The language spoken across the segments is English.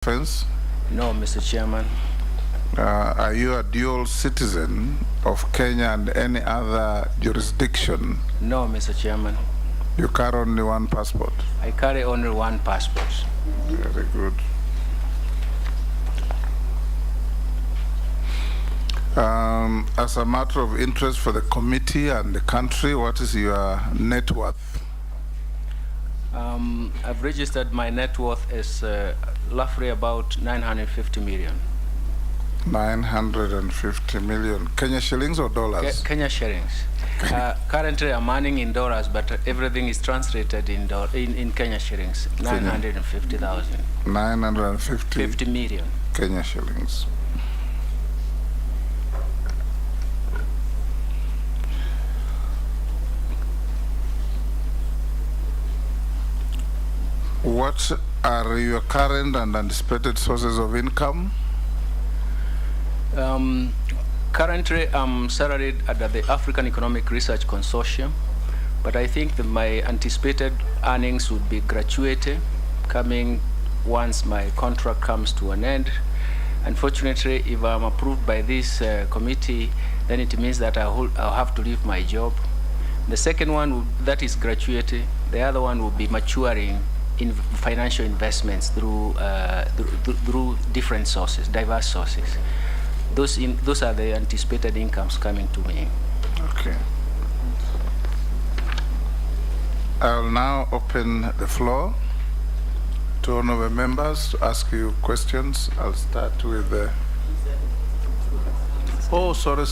Offense? No, Mr. Chairman. Are you a dual citizen of Kenya and any other jurisdiction? No, Mr. Chairman. You carry only one passport? I carry only one passport. Very good. As a matter of interest for the committee and the country, what is your net worth? I've registered my net worth is roughly about 950 million. 950 million. Kenya shillings or dollars? Kenya shillings. Currently I'm earning in dollars, but everything is translated in Kenya shillings. 950,000. 950 million. Kenya shillings. What are your current and anticipated sources of income? Currently, I'm salaried under the African Economic Research Consortium, but I think that my anticipated earnings would be gratuity coming once my contract comes to an end. Unfortunately, if I'm approved by this committee, then it means that I'll have to leave my job. The second one, that is gratuity. The other one will be maturing in financial investments through different sources, diverse sources. Those are the anticipated incomes coming to me. Okay. I will now open the floor to honorable members to ask you questions. I'll start with the... Oh, sorry.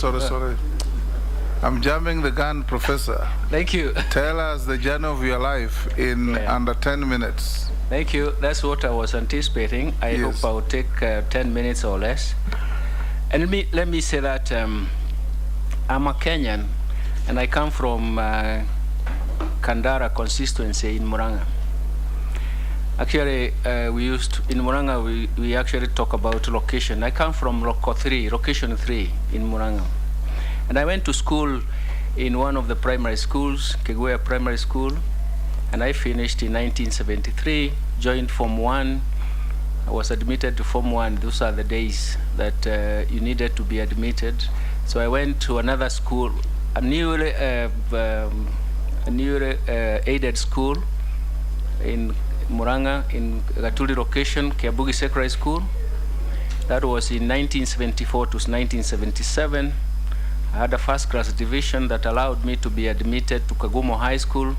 I'm jamming the gun, Professor. Thank you. Tell us the journey of your life in under 10 minutes. Thank you. That's what I was anticipating. I hope I will take 10 minutes or less. And let me say that I'm a Kenyan, and I come from Kandara constituency in Murang'a. Actually, in Murang'a, we actually talk about location. I come from location 3 in Murang'a. And I went to school in one of the primary schools, KUNGWA Primary School, and I finished in 1973, joined Form 1. I was admitted to Form 1. Those are the days that you needed to be admitted. So I went to another school, a newly aided school in Murang'a, in Gatuli location, Kiabugi Secondary School. That was in 1974 to 1977. I had a first-class division that allowed me to be admitted to Kagumo High School,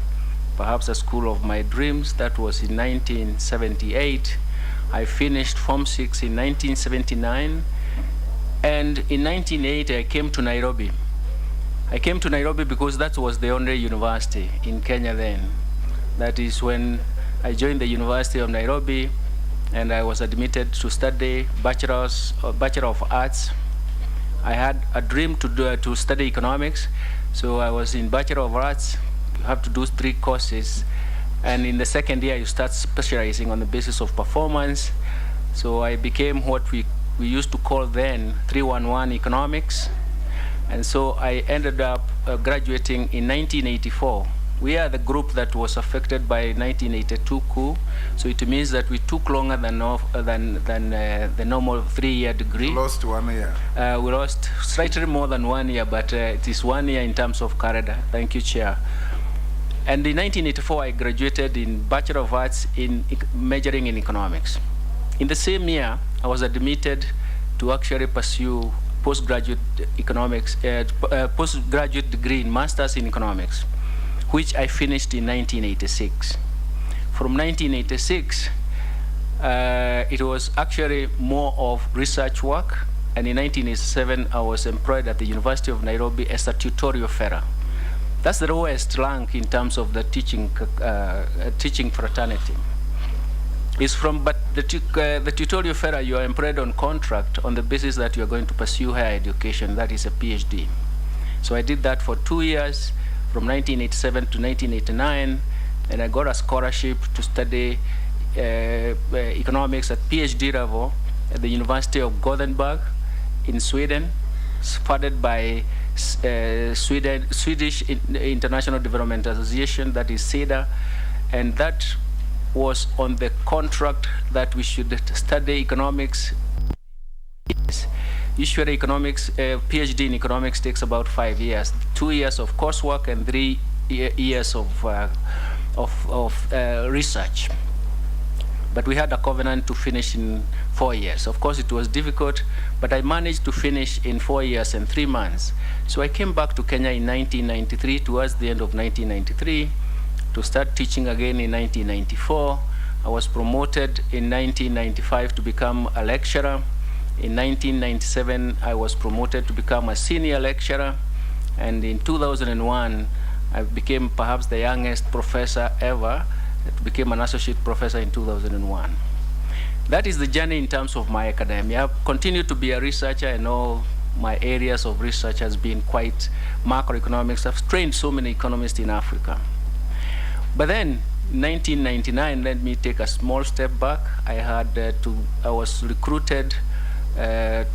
perhaps a school of my dreams. That was in 1978. I finished Form 6 in 1979. And in 1980, I came to Nairobi. I came to Nairobi because that was the only university in Kenya then. That is when I joined the University of Nairobi, and I was admitted to study Bachelor of Arts. I had a dream to study economics, so I was in Bachelor of Arts. You have to do 3 courses, and in the second year you start specializing on the basis of performance. So I became what we used to call then 311 economics, and so I ended up graduating in 1984. We are the group that was affected by 1982 coup, so it means that we took longer than the normal 3-year degree. Lost 1 year. We lost slightly more than 1 year, but it is 1 year in terms of corridor. Thank you, Chair. And in 1984, I graduated in Bachelor of Arts in majoring in economics. In the same year, I was admitted to actually pursue postgraduate economics, postgraduate degree in Masters in Economics, which I finished in 1986. From 1986, it was actually more of research work, and in 1987, I was employed at the University of Nairobi as a tutorial fellow. That's the lowest rank in terms of the teaching fraternity. But the tutorial fellow, you are employed on contract on the basis that you are going to pursue higher education, that is a PhD. So I did that for 2 years, from 1987 to 1989, and I got a scholarship to study economics at PhD level at the University of Gothenburg in Sweden, funded by Swedish International Development Association, that is SIDA, and that was on the contract that we should study economics. Usually economics, PhD in economics takes about 5 years, 2 years of coursework and 3 years of research. But we had a covenant to finish in 4 years. Of course, it was difficult, but I managed to finish in 4 years and 3 months. So I came back to Kenya in 1993, towards the end of 1993, to start teaching again in 1994. I was promoted in 1995 to become a lecturer. In 1997, I was promoted to become a senior lecturer. And in 2001, I became perhaps the youngest professor ever. I became an associate professor in 2001. That is the journey in terms of my academia. I've continued to be a researcher, and all my areas of research has been quite macroeconomics. I've trained so many economists in Africa. But then, 1999, let me take a small step back. I was recruited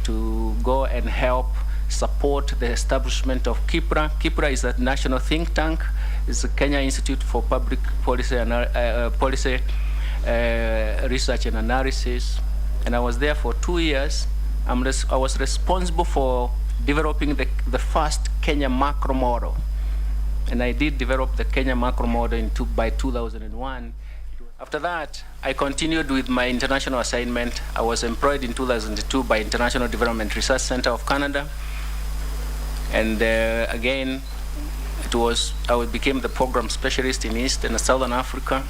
to go and help support the establishment of KIPRA. KIPRA is a national think tank. It's the Kenya Institute for Public Policy and Research and Analysis. And I was there for 2 years. I was responsible for developing the first Kenya macro model. And I did develop the Kenya macro model by 2001. After that, I continued with my international assignment. I was employed in 2002 by International Development Research Center of Canada. And again, I became the program specialist in East and Southern Africa.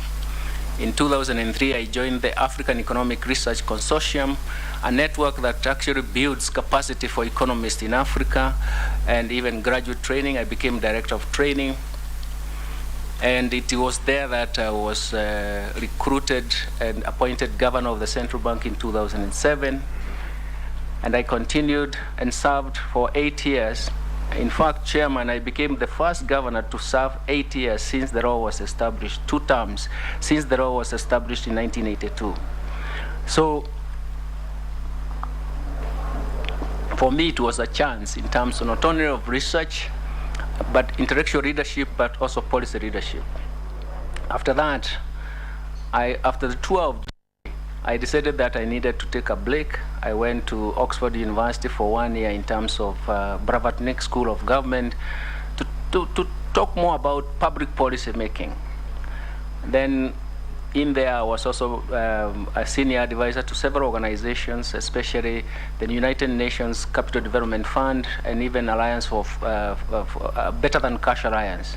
In 2003, I joined the African Economic Research Consortium, a network that actually builds capacity for economists in Africa and even graduate training. I became director of training. And it was there that I was recruited and appointed governor of the central bank in 2007. And I continued and served for 8 years. In fact, chairman, I became the first governor to serve 8 years since the law was established, 2 terms, since the law was established in 1982. So, for me, it was a chance in terms of not only of research, but intellectual leadership, but also policy leadership. After that, after the tour of I decided that I needed to take a break. I went to Oxford University for 1 year in terms of Bravatnik School of Government to talk more about public policy making. Then in there, I was also a senior advisor to several organizations, especially the United Nations Capital Development Fund and even Alliance for Better Than Cash Alliance.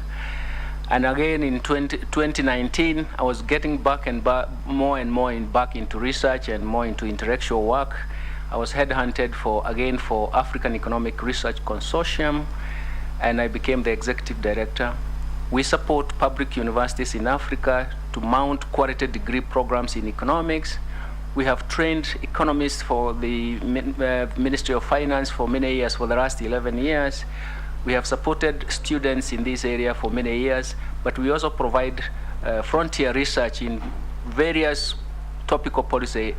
And again, in 2019, I was getting back and more and more back into research and more into intellectual work. I was headhunted for African Economic Research Consortium, and I became the executive director. We support public universities in Africa to mount quality degree programs in economics. We have trained economists for the Ministry of Finance for many years, for the last 11 years. We have supported students in this area for many years, but we also provide frontier research in various topical policy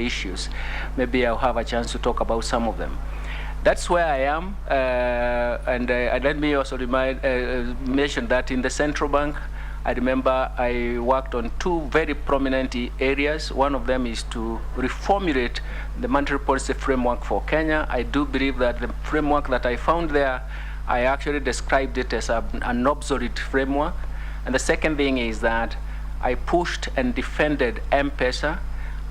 issues. Maybe I'll have a chance to talk about some of them. That's where I am, and let me also mention that in the central bank, I remember I worked on 2 very prominent areas. One of them is to reformulate the monetary policy framework for Kenya. I do believe that the framework that I found there, I actually described it as an obsolete framework. And the second thing is that I pushed and defended M-Pesa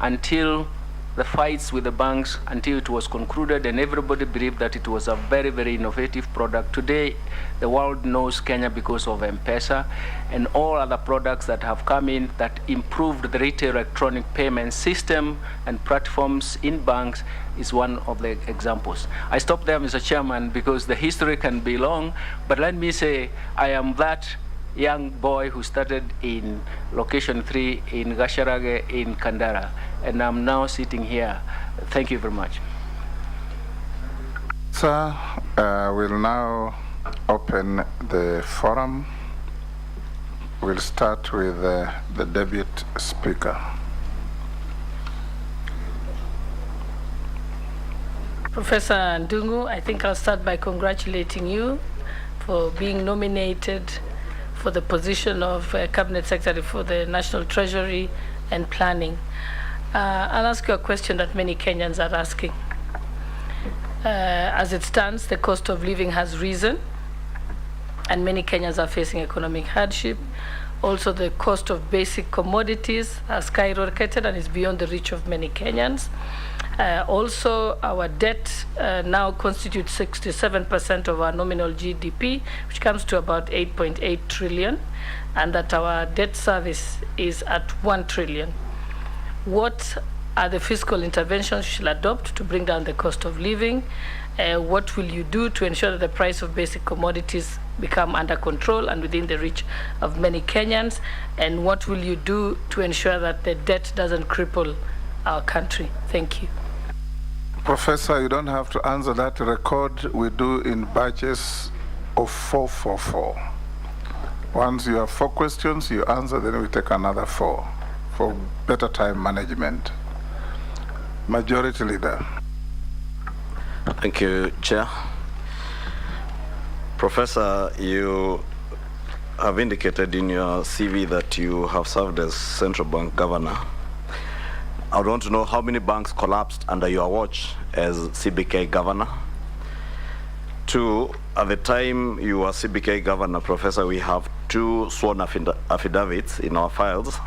until the fights with the banks, until it was concluded, and everybody believed that it was a very, very innovative product. Today, the world knows Kenya because of M-Pesa, and all other products that have come in that improved the retail electronic payment system and platforms in banks is one of the examples. I stop there, Mr. Chairman, because the history can be long, but let me say I am that young boy who started in location 3 in Gasharage in Kandara, and I'm now sitting here. Thank you very much. Sir, we'll now open the forum. We'll start with the Deputy Speaker. Professor Ndungu, I think I'll start by congratulating you for being nominated for the position of Cabinet Secretary for the National Treasury and Planning. I'll ask you a question that many Kenyans are asking. As it stands, the cost of living has risen, and many Kenyans are facing economic hardship. Also, the cost of basic commodities has skyrocketed and is beyond the reach of many Kenyans. Also, our debt now constitutes 67% of our nominal GDP, which comes to about 8.8 trillion, and that our debt service is at 1 trillion. What are the fiscal interventions you should adopt to bring down the cost of living? What will you do to ensure that the price of basic commodities become under control and within the reach of many Kenyans? And what will you do to ensure that the debt doesn't cripple our country? Thank you. Professor, you don't have to answer that. Record we do in batches of 444. Once you have 4 questions, you answer, then we take another 4 for better time management. Majority Leader. Thank you, Chair. Professor, you have indicated in your CV that you have served as central bank governor. I want to know how many banks collapsed under your watch as CBK governor. 2, at the time you were CBK governor, Professor, we have 2 sworn affidavits in our files,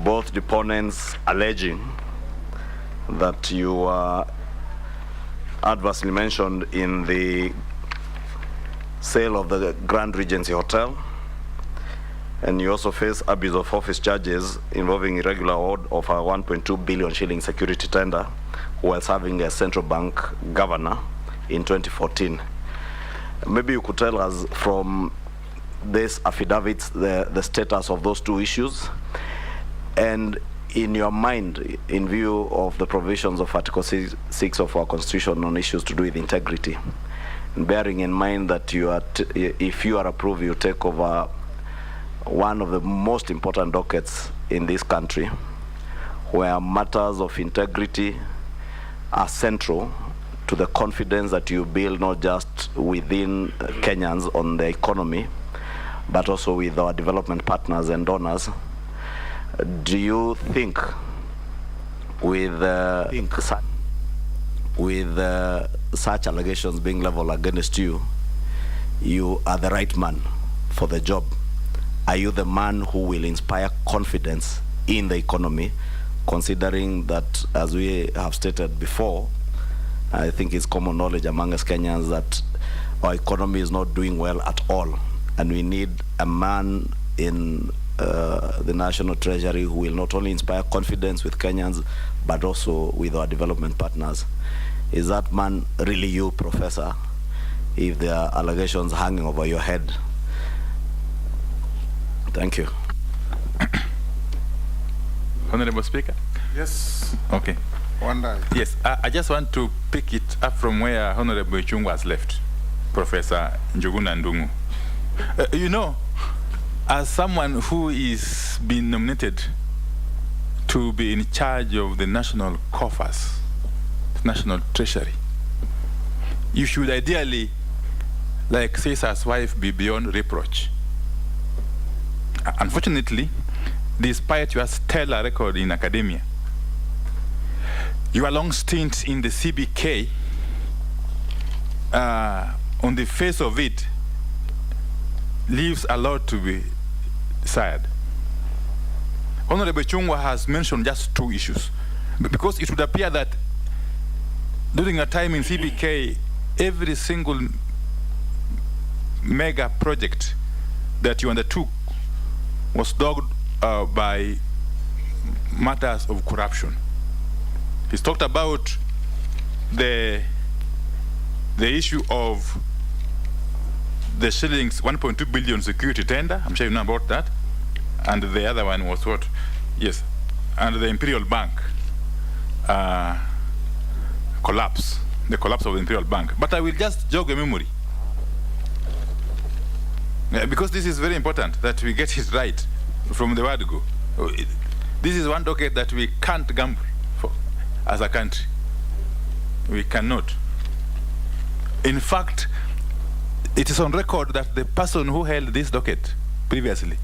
both deponents alleging that you were adversely mentioned in the sale of the Grand Regency Hotel, and you also face abuse of office charges involving irregular award of a 1.2 billion shilling security tender while serving as central bank governor in 2014. Maybe you could tell us from these affidavits the status of those 2 issues, and in your mind, in view of the provisions of Article 6 of our Constitution on issues to do with integrity, and bearing in mind that you are if you are approved, you take over one of the most important dockets in this country, where matters of integrity are central to the confidence that you build not just within Kenyans on the economy, but also with our development partners and donors. Do you think with such allegations being leveled against you, you are the right man for the job? Are you the man who will inspire confidence in the economy, considering that, as we have stated before, I think it's common knowledge among us Kenyans that our economy is not doing well at all, and we need a man in the National Treasury who will not only inspire confidence with Kenyans, but also with our development partners. Is that man really you, Professor, if there are allegations hanging over your head? Thank you. Honorable Speaker? Yes. Okay. One day. Yes, I just want to pick it up from where Honorable Chungwa has left, Professor NJUGUNA NDUNGU. You know, as someone who is being nominated to be in charge of the national coffers, national treasury, you should ideally, like Caesar's wife, be beyond reproach. Unfortunately, despite your stellar record in academia, your long stint in the CBK, on the face of it, leaves a lot to be desired. Honorable Chungwa has mentioned just 2 issues, because it would appear that during your time in CBK, every single mega project that you undertook was dogged by matters of corruption. He's talked about the issue of the shillings 1.2 billion security tender. I'm sure you know about that. And the other one was what? Yes, and the Imperial Bank collapse, the collapse of the Imperial Bank. But I will just jog a memory, because this is very important that we get it right from the word go. This is one docket that we can't gamble for as a country. We cannot. In fact, it is on record that the person who held this docket previously,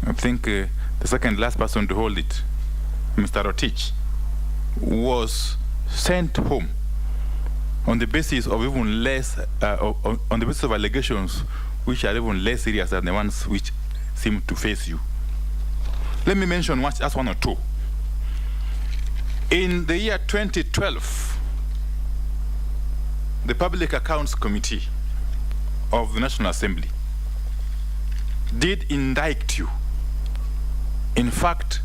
I think the second last person to hold it, Mr. Rotich, was sent home on the basis of even less, on the basis of allegations which are even less serious than the ones which seem to face you. Let me mention just one or two. In the year 2012, the Public Accounts Committee of the National Assembly did indict you. In fact,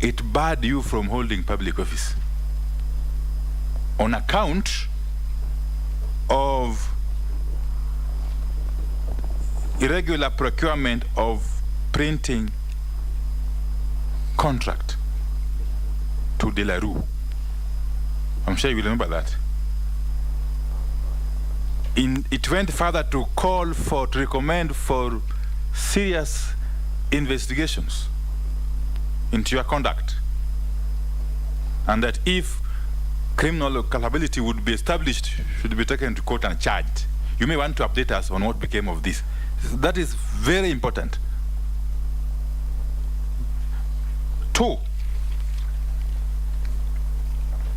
it barred you from holding public office on account of irregular procurement of printing contract to De La Rue. I'm sure you remember that. It went further to to recommend for serious investigations into your conduct, and that if criminal culpability would be established, should be taken to court and charged. You may want to update us on what became of this. That is very important. 2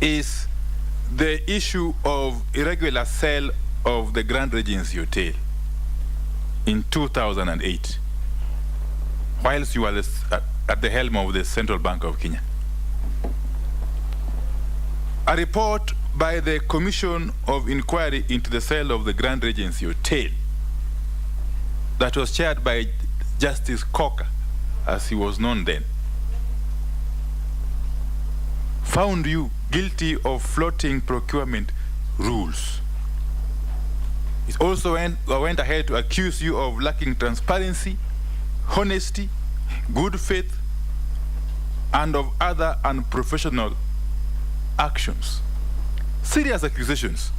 is the issue of irregular sale of the Grand Regency Hotel in 2008, whilst you were at the helm of the Central Bank of Kenya. A report by the Commission of Inquiry into the sale of the Grand Regency Hotel that was chaired by Justice Coker, as he was known then, found you guilty of flouting procurement rules. It also went ahead to accuse you of lacking transparency, honesty, good faith, and of other unprofessional actions. Serious accusations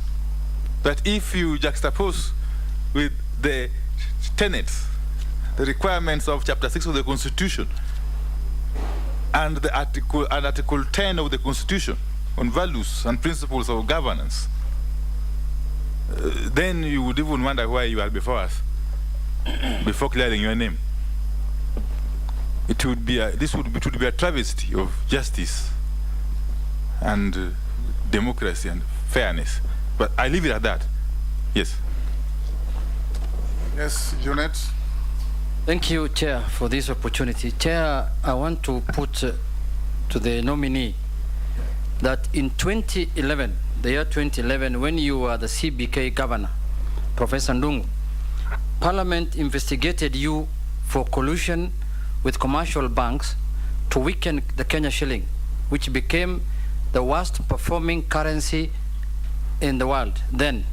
that, if you juxtapose with the tenets, the requirements of Chapter 6 of the Constitution and the Article 10 of the Constitution on values and principles of governance, then you would even wonder why you are before us, before clearing your name. It would be a travesty of justice and democracy and fairness. But I leave it at that. Yes. Yes, Junet. Thank you, Chair, for this opportunity. Chair, I want to put to the nominee that in 2011, the year 2011, when you were the CBK governor, Professor Ndungu, Parliament investigated you for collusion with commercial banks to weaken the Kenya shilling, which became the worst performing currency in the world then.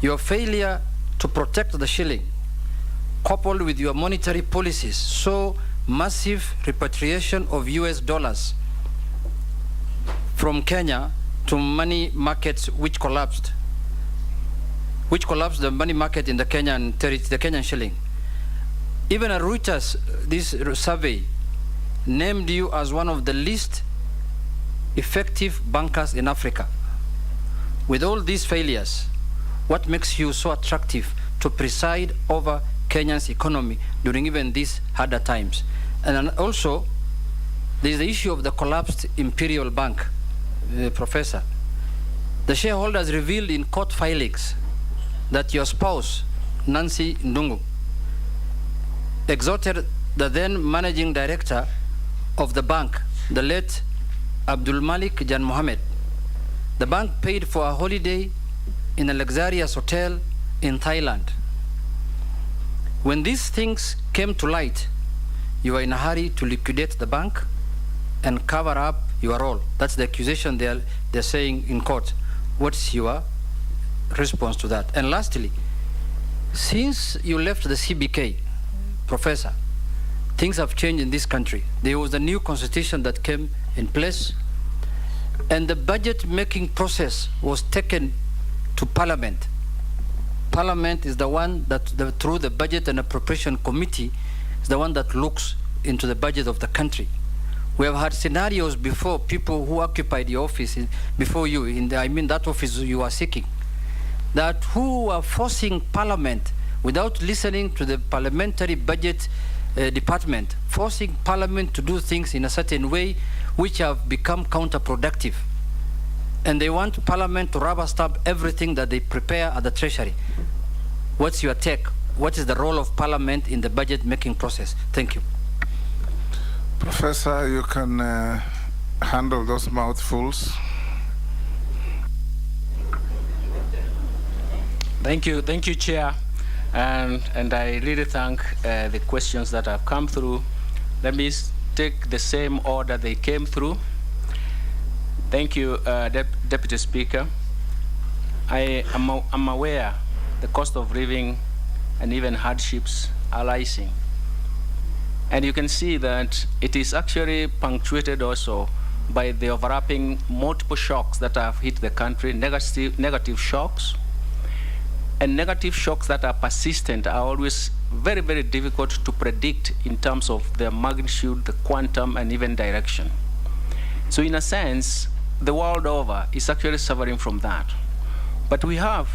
Your failure to protect the shilling, coupled with your monetary policies, saw massive repatriation of US dollars from Kenya to money markets which collapsed the money market in the Kenyan territory, the Kenyan shilling. Even a Reuters, this survey, named you as one of the least effective bankers in Africa. With all these failures, what makes you so attractive to preside over Kenya's economy during even these harder times? And also, there is the issue of the collapsed Imperial Bank, Professor. The shareholders revealed in court filings that your spouse, Nancy Ndungu, exhorted the then managing director of the bank, the late Abdul Malik Jan Mohammed. The bank paid for a holiday in a luxurious hotel in Thailand. When these things came to light, you were in a hurry to liquidate the bank and cover up your role. That's the accusation they're saying in court. What's your response to that? And lastly, since you left the CBK, Professor, things have changed in this country. There was a new constitution that came in place, and the budget making process was taken to Parliament. Parliament is the one that, through the Budget and Appropriation Committee, is the one that looks into the budget of the country. We have had scenarios before, people who occupied the office before you, I mean that office you are seeking. that who are forcing Parliament without listening to the parliamentary budget department, forcing Parliament to do things in a certain way which have become counterproductive. And they want Parliament to rubber stamp everything that they prepare at the Treasury. What's your take? What is the role of Parliament in the budget making process? Thank you. Professor, you can handle those mouthfuls. Thank you, Chair. And I really thank the questions that have come through. Let me take the same order they came through. Thank you, Deputy Speaker. I'm aware the cost of living and even hardships are rising. And you can see that it is actually punctuated also by the overlapping multiple shocks that have hit the country, negative shocks. And negative shocks that are persistent are always very, very difficult to predict in terms of their magnitude, the quantum, and even direction. So in a sense, the world over is actually suffering from that. But we have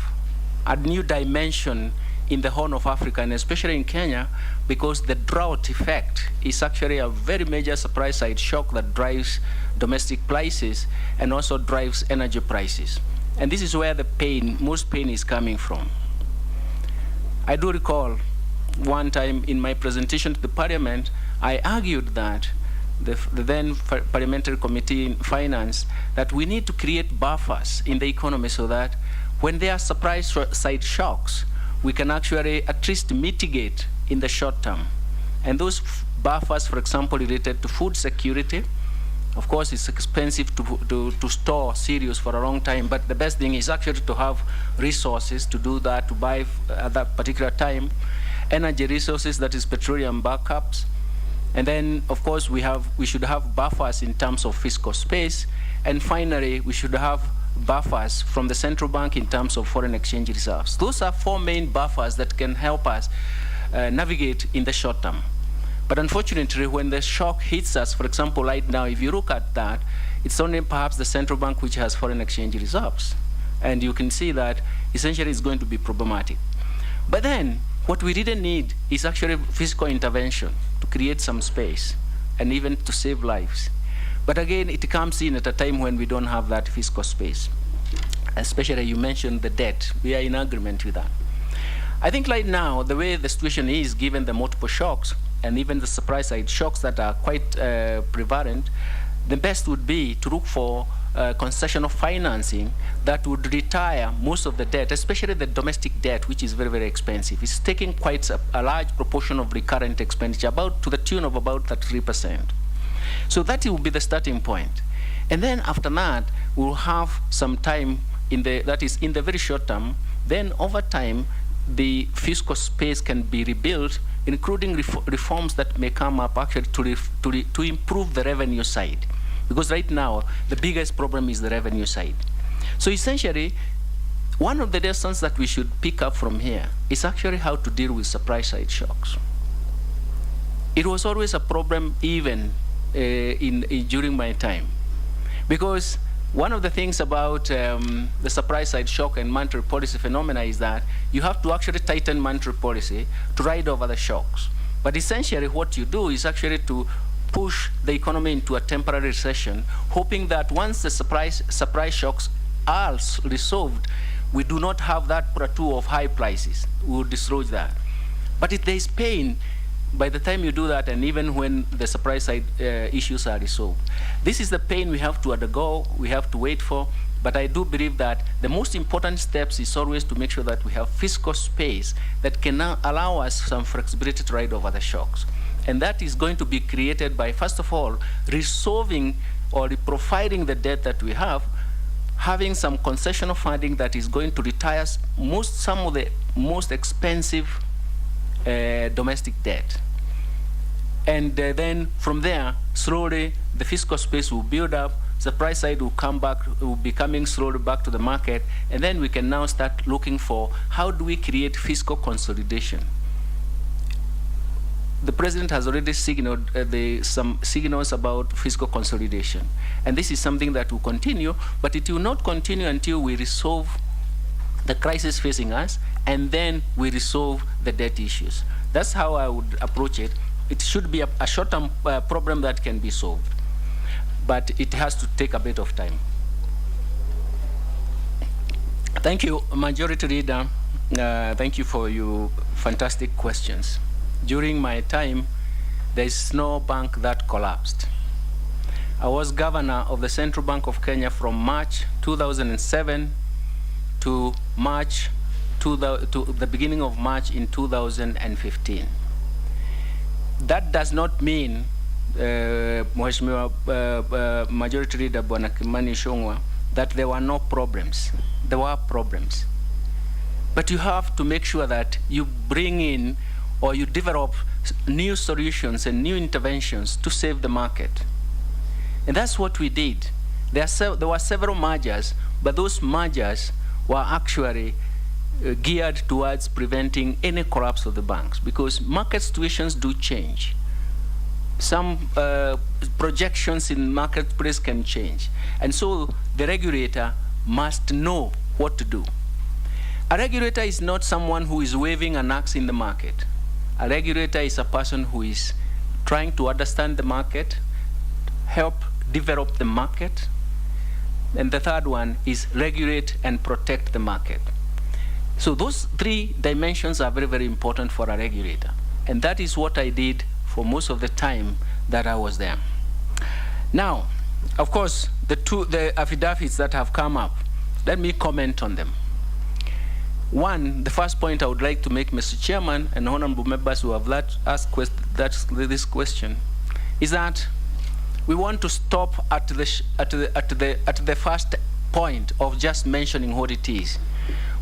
a new dimension in the Horn of Africa, and especially in Kenya, because the drought effect is actually a very major supply side shock that drives domestic prices and also drives energy prices. And this is where the pain, most pain is coming from. I do recall one time in my presentation to the Parliament, I argued that the then Parliamentary Committee in Finance, that we need to create buffers in the economy so that when there are supply side shocks, we can actually at least mitigate in the short term. And those buffers, for example, related to food security. Of course, it's expensive to store cereals for a long time, but the best thing is actually to have resources to do that, to buy at that particular time. Energy resources, that is petroleum backups. And then, of course, we should have buffers in terms of fiscal space. And finally, we should have buffers from the central bank in terms of foreign exchange reserves. Those are four main buffers that can help us navigate in the short term. But unfortunately, when the shock hits us, for example, right now, if you look at that, it's only perhaps the central bank which has foreign exchange reserves. And you can see that essentially it's going to be problematic. But then, what we really need is actually fiscal intervention to create some space and even to save lives. But again, it comes in at a time when we don't have that fiscal space. Especially, you mentioned the debt. We are in agreement with that. I think right now, the way the situation is, given the multiple shocks, and even the supply side shocks that are quite prevalent, the best would be to look for concessional financing that would retire most of the debt, especially the domestic debt, which is very, very expensive. It's taking quite a large proportion of recurrent expenditure, about to the tune of about 33%. So that will be the starting point. And then after that, we'll have some time that is in the very short term. Then over time, the fiscal space can be rebuilt, including reforms that may come up actually to improve the revenue side. Because right now, the biggest problem is the revenue side. So essentially, one of the lessons that we should pick up from here is actually how to deal with supply side shocks. It was always a problem even during my time. Because one of the things about the supply side shock and monetary policy phenomena is that you have to actually tighten monetary policy to ride over the shocks. But essentially what you do is actually to push the economy into a temporary recession, hoping that once the supply shocks are resolved, we do not have that plateau of high prices. We will destroy that. But if there is pain, by the time you do that, and even when the supply side issues are resolved, this is the pain we have to undergo, we have to wait for. But I do believe that the most important steps is always to make sure that we have fiscal space that can now allow us some flexibility to ride over the shocks. And that is going to be created by, first of all, resolving or profiling the debt that we have, having some concessional funding that is going to retire some of the most expensive domestic debt. And then from there, slowly, the fiscal space will build up, supply side will come back, will be coming slowly back to the market, and then we can now start looking for how do we create fiscal consolidation. The president has already signaled some signals about fiscal consolidation. And this is something that will continue, but it will not continue until we resolve the crisis facing us, and then we resolve the debt issues. That's how I would approach it. It should be a short-term problem that can be solved, but it has to take a bit of time. Thank you, Majority Leader. Thank you for your fantastic questions. During my time, there is no bank that collapsed. I was governor of the Central Bank of Kenya from March 2007 to the beginning of March in 2015. That does not mean, Mheshimiwa Majority Leader Bwana Kimani Ichung'wah, that there were no problems. There were problems. But you have to make sure that you bring in or you develop new solutions and new interventions to save the market. And that's what we did. There were several mergers, but those mergers were actually geared towards preventing any collapse of the banks, because market situations do change. Some projections in marketplace can change. And so the regulator must know what to do. A regulator is not someone who is waving an axe in the market. A regulator is a person who is trying to understand the market, help develop the market, and the third one is regulate and protect the market. So those three dimensions are very, very important for a regulator. And that is what I did for most of the time that I was there. Now, of course, the affidavits that have come up, let me comment on them. One, the first point I would like to make, Mr. Chairman and honorable members who have asked this question, is that we want to stop at the first point of just mentioning what it is.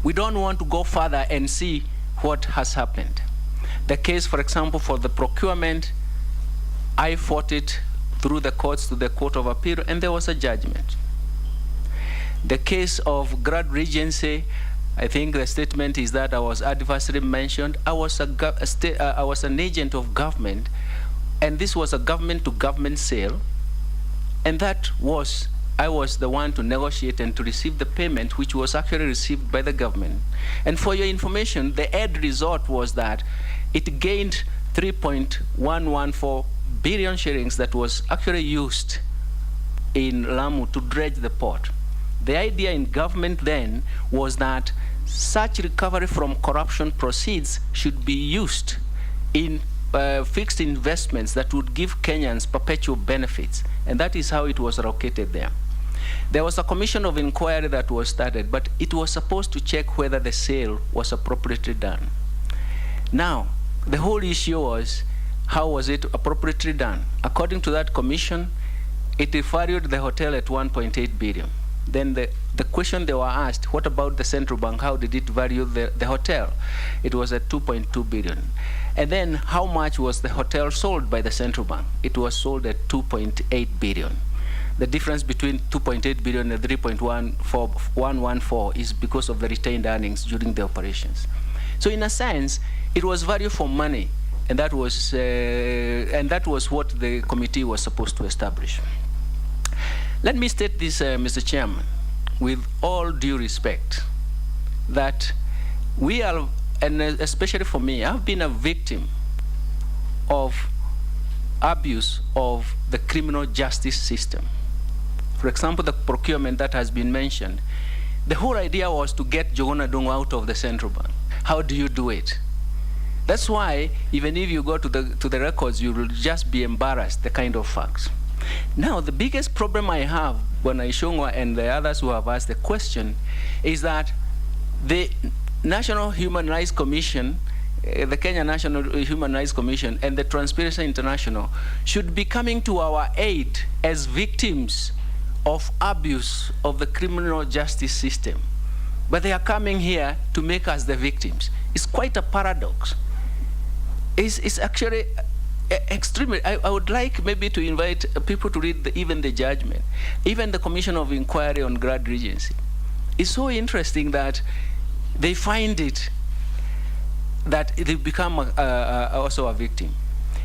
We don't want to go further and see what has happened. The case, for example, for the procurement, I fought it through the courts to the Court of Appeal, and there was a judgment. The case of Grad Regency, I think the statement is that I was adversely mentioned. I was an agent of government, and this was a government-to-government sale, and I was the one to negotiate and to receive the payment, which was actually received by the government. And for your information, the end result was that it gained 3.114 billion shillings that was actually used in Lamu to dredge the port. The idea in government then was that such recovery from corruption proceeds should be used in fixed investments that would give Kenyans perpetual benefits, and that is how it was allocated there. There was a commission of inquiry that was started, but it was supposed to check whether the sale was appropriately done. Now, the whole issue was, how was it appropriately done? According to that commission, it valued the hotel at 1.8 billion. Then the question they were asked, what about the central bank? How did it value the hotel? It was at 2.2 billion. And then how much was the hotel sold by the central bank? It was sold at 2.8 billion. The difference between 2.8 billion and 3.114 is because of the retained earnings during the operations. So in a sense, it was value for money, and that was what the committee was supposed to establish. Let me state this, Mr. Chairman, with all due respect, that we are, and especially for me, I've been a victim of abuse of the criminal justice system. For example, the procurement that has been mentioned, the whole idea was to get NJUGUNA NDUNGU out of the central bank. How do you do it? That's why, even if you go to the records, you will just be embarrassed, the kind of facts. Now, the biggest problem I have, Bwana Ichung'wah and the others who have asked the question, is that the National Human Rights Commission, the Kenya National Human Rights Commission, and the Transparency International should be coming to our aid as victims of abuse of the criminal justice system. But they are coming here to make us the victims. It's quite a paradox. It's actually extremely, I would like maybe to invite people to read even the judgment, even the Commission of Inquiry on Grad Regency. It's so interesting that they find it, that they become also a victim.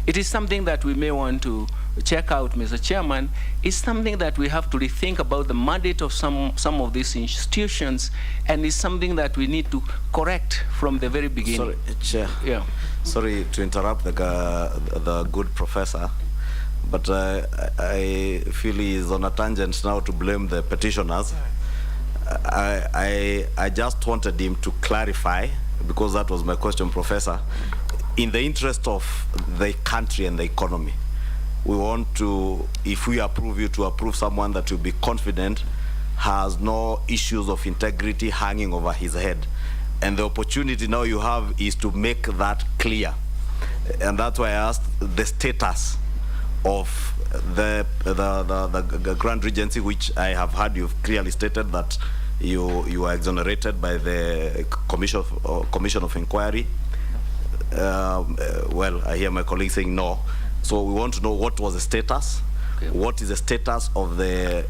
It is something that we may want to check out, Mr. Chairman. It's something that we have to rethink about the mandate of some of these institutions, and it's something that we need to correct from the very beginning. Sorry, Chair. Yeah. Sorry to interrupt the good professor, but I feel he is on a tangent now to blame the petitioners. I just wanted him to clarify, because that was my question, Professor. In the interest of the country and the economy, we want to, if we approve you, to approve someone that will be confident has no issues of integrity hanging over his head. And the opportunity now you have is to make that clear. And that's why I asked the status of the Grand Regency, which I have heard you've clearly stated that you are exonerated by the Commission of Inquiry. Well, I hear my colleague saying no. So we want to know what was the status. Okay. What is the status of the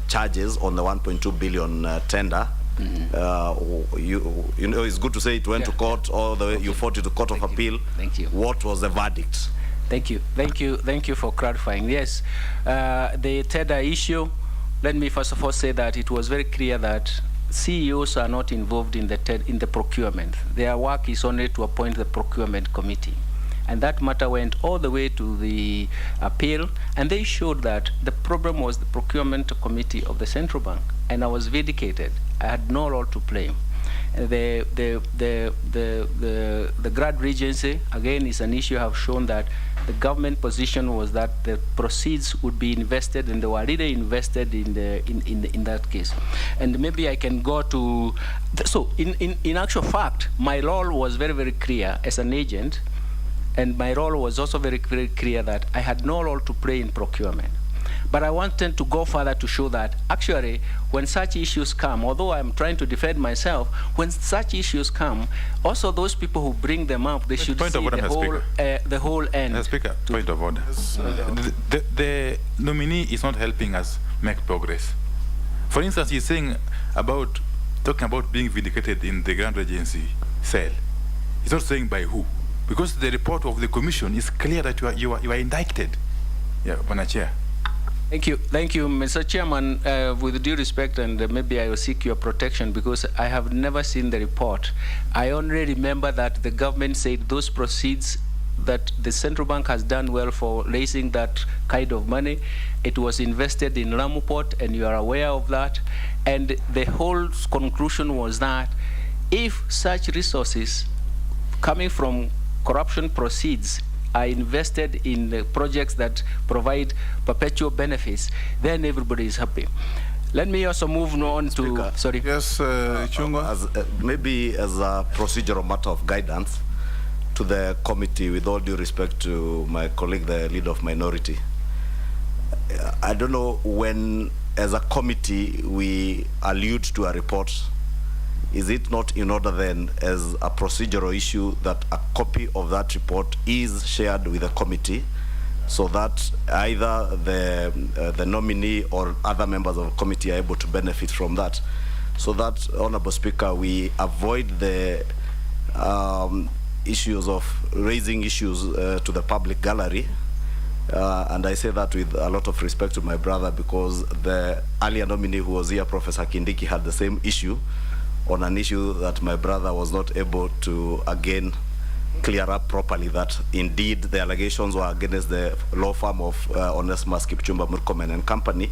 charges on the 1.2 billion tender? Mm-hmm. You know, it's good to say it went to court, or you fought it to Court of Appeal. Thank you. What was the verdict? Thank you for clarifying. Yes, the tender issue. Let me first of all say that it was very clear that CEOs are not involved in the procurement. Their work is only to appoint the procurement committee. And that matter went all the way to the appeal, and they showed that the problem was the procurement committee of the central bank, and I was vindicated. I had no role to play. The Grand Regency, again, is an issue. I have shown that the government position was that the proceeds would be invested, and they were already invested in that case. And maybe I can go to, so in actual fact, my role was very, very clear as an agent, and my role was also very, very clear that I had no role to play in procurement. But I wanted to go further to show that actually when such issues come, although I'm trying to defend myself, when such issues come, also those people who bring them up, they should see the whole end. Speaker, point of order. The nominee is not helping us make progress. For instance, he's saying talking about being vindicated in the Grand Regency cell. He's not saying by who. Because the report of the commission is clear that you are indicted. Yeah, Madam Chair. Thank you, Mr. Chairman. With due respect, and maybe I will seek your protection because I have never seen the report. I only remember that the government said those proceeds that the central bank has done well for raising that kind of money. It was invested in Lamu Port, and you are aware of that. And the whole conclusion was that if such resources coming from corruption proceeds are invested in the projects that provide perpetual benefits, then everybody is happy. Let me also move on to, Speaker, sorry. Yes, Chungwa. Maybe as a procedural matter of guidance to the committee, with all due respect to my colleague, the leader of minority, I don't know when, as a committee, we allude to a report. Is it not in order then, as a procedural issue, that a copy of that report is shared with the committee, so that either the nominee or other members of the committee are able to benefit from that? So that, Honorable Speaker, we avoid the issues of raising issues to the public gallery. And I say that with a lot of respect to my brother, because the earlier nominee who was here, Professor Kindiki, had the same issue on an issue that my brother was not able to, again, clear up properly, that indeed the allegations were against the law firm of Onesmus Kipchumba Murkomen and Company,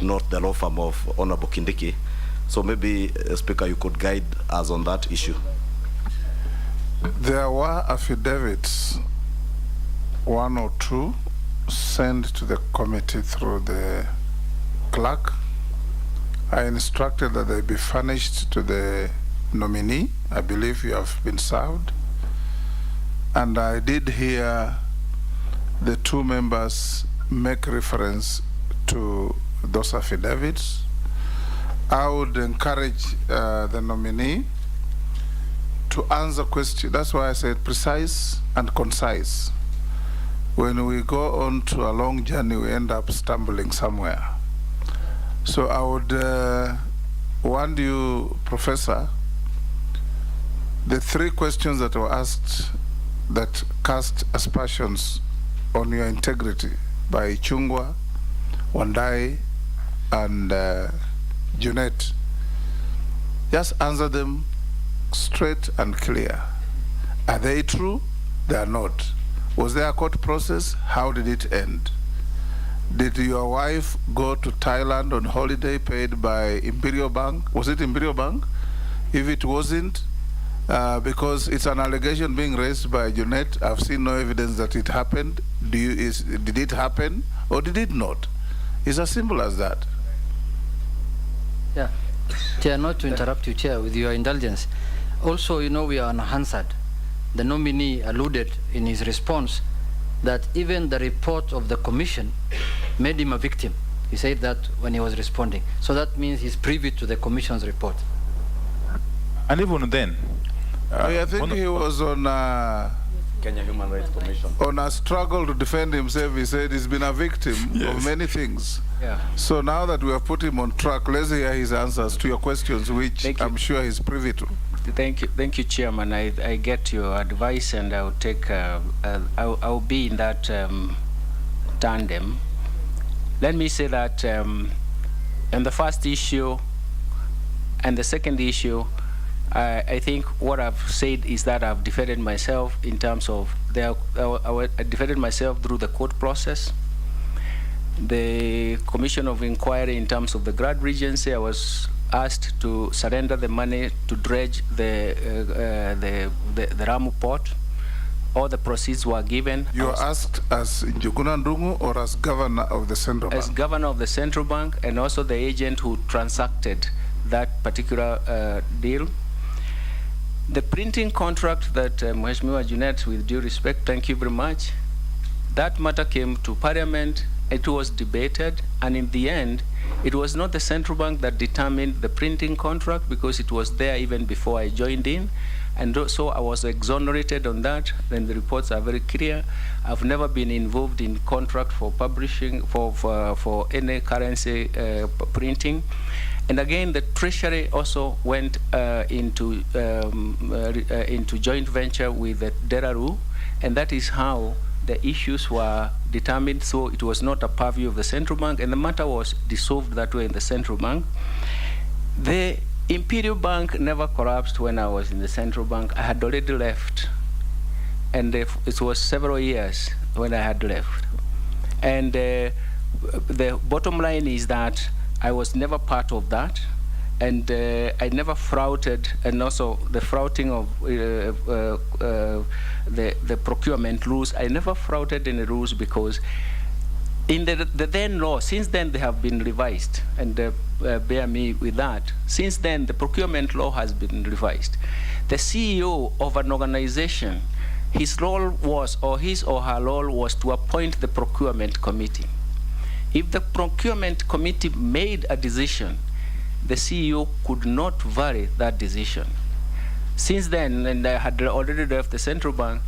not the law firm of Honorable Kindiki. So maybe, Speaker, you could guide us on that issue. There were affidavits, 1 or 2, sent to the committee through the clerk. I instructed that they be furnished to the nominee. I believe you have been served. And I did hear the 2 members make reference to those affidavits. I would encourage the nominee to answer questions. That's why I said precise and concise. When we go on to a long journey, we end up stumbling somewhere. So I would want you, Professor, the 3 questions that were asked that cast aspersions on your integrity by KUNGWA, Wandai, and Junet. Just answer them straight and clear. Are they true? They are not. Was there a court process? How did it end? Did your wife go to Thailand on holiday paid by Imperial Bank? Was it Imperial Bank? If it wasn't, because it's an allegation being raised by Junet, I've seen no evidence that it happened. Did it happen or did it not? It's as simple as that. Yeah. Chair, not to interrupt you, Chair, with your indulgence. Also, you know, we are on Hansard. The nominee alluded in his response that even the report of the commission made him a victim. He said that when he was responding. So that means he's privy to the commission's report. And even then, I think he was on Kenya Human Rights Commission. on a struggle to defend himself. He said he's been a victim of many things. Yeah. So now that we have put him on track, let's hear his answers to your questions, which I'm sure he's privy to. Thank you, Chairman. I get your advice, and I'll take. I'll be in that tandem. Let me say that on the first issue and the second issue, I think what I've said is that I've defended myself in terms of I defended myself through the court process. The Commission of Inquiry in terms of the Grad Regency, I was asked to surrender the money to dredge the Ramu port. All the proceeds were given. You were asked as NJUGUNA NDUNGU or as governor of the central bank? As governor of the central bank, and also the agent who transacted that particular deal. The printing contract that Mheshimiwa Junet, with due respect, thank you very much, that matter came to Parliament. It was debated, and in the end, it was not the central bank that determined the printing contract, because it was there even before I joined in, and so I was exonerated on that. Then the reports are very clear. I've never been involved in contract for publishing for any currency printing. And again, the Treasury also went into joint venture with the Deraru, and that is how the issues were determined. So it was not a purview of the central bank, and the matter was dissolved that way in the central bank. The Imperial Bank never collapsed when I was in the central bank. I had already left, and it was several years when I had left. And the bottom line is that I was never part of that, and I never flouted, and also the flouting of the procurement rules. I never flouted any rules, because in the then law, since then they have been revised, and bear me with that. Since then, the procurement law has been revised. The CEO of an organization, his role was, or his or her role was, to appoint the procurement committee. If the procurement committee made a decision, the CEO could not vary that decision. Since then, and I had already left the central bank,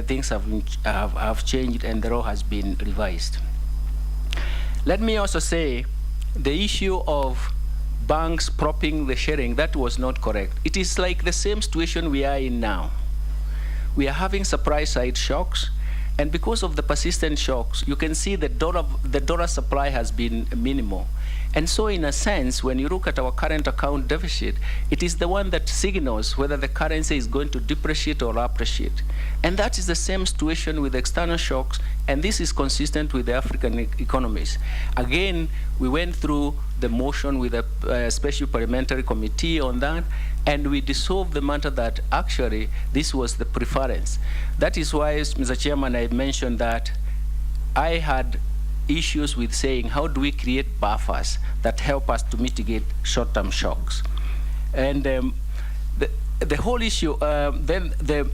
things have changed, and the law has been revised. Let me also say, the issue of banks propping the sharing, that was not correct. It is like the same situation we are in now. We are having supply side shocks, and because of the persistent shocks, you can see the dollar supply has been minimal. And so in a sense, when you look at our current account deficit, it is the one that signals whether the currency is going to depreciate or appreciate. And that is the same situation with external shocks, and this is consistent with the African economies. Again, we went through the motion with a special parliamentary committee on that, and we dissolved the matter that actually this was the preference. That is why, Mr. Chairman, I mentioned that I had issues with saying, how do we create buffers that help us to mitigate short-term shocks? And the whole issue, then the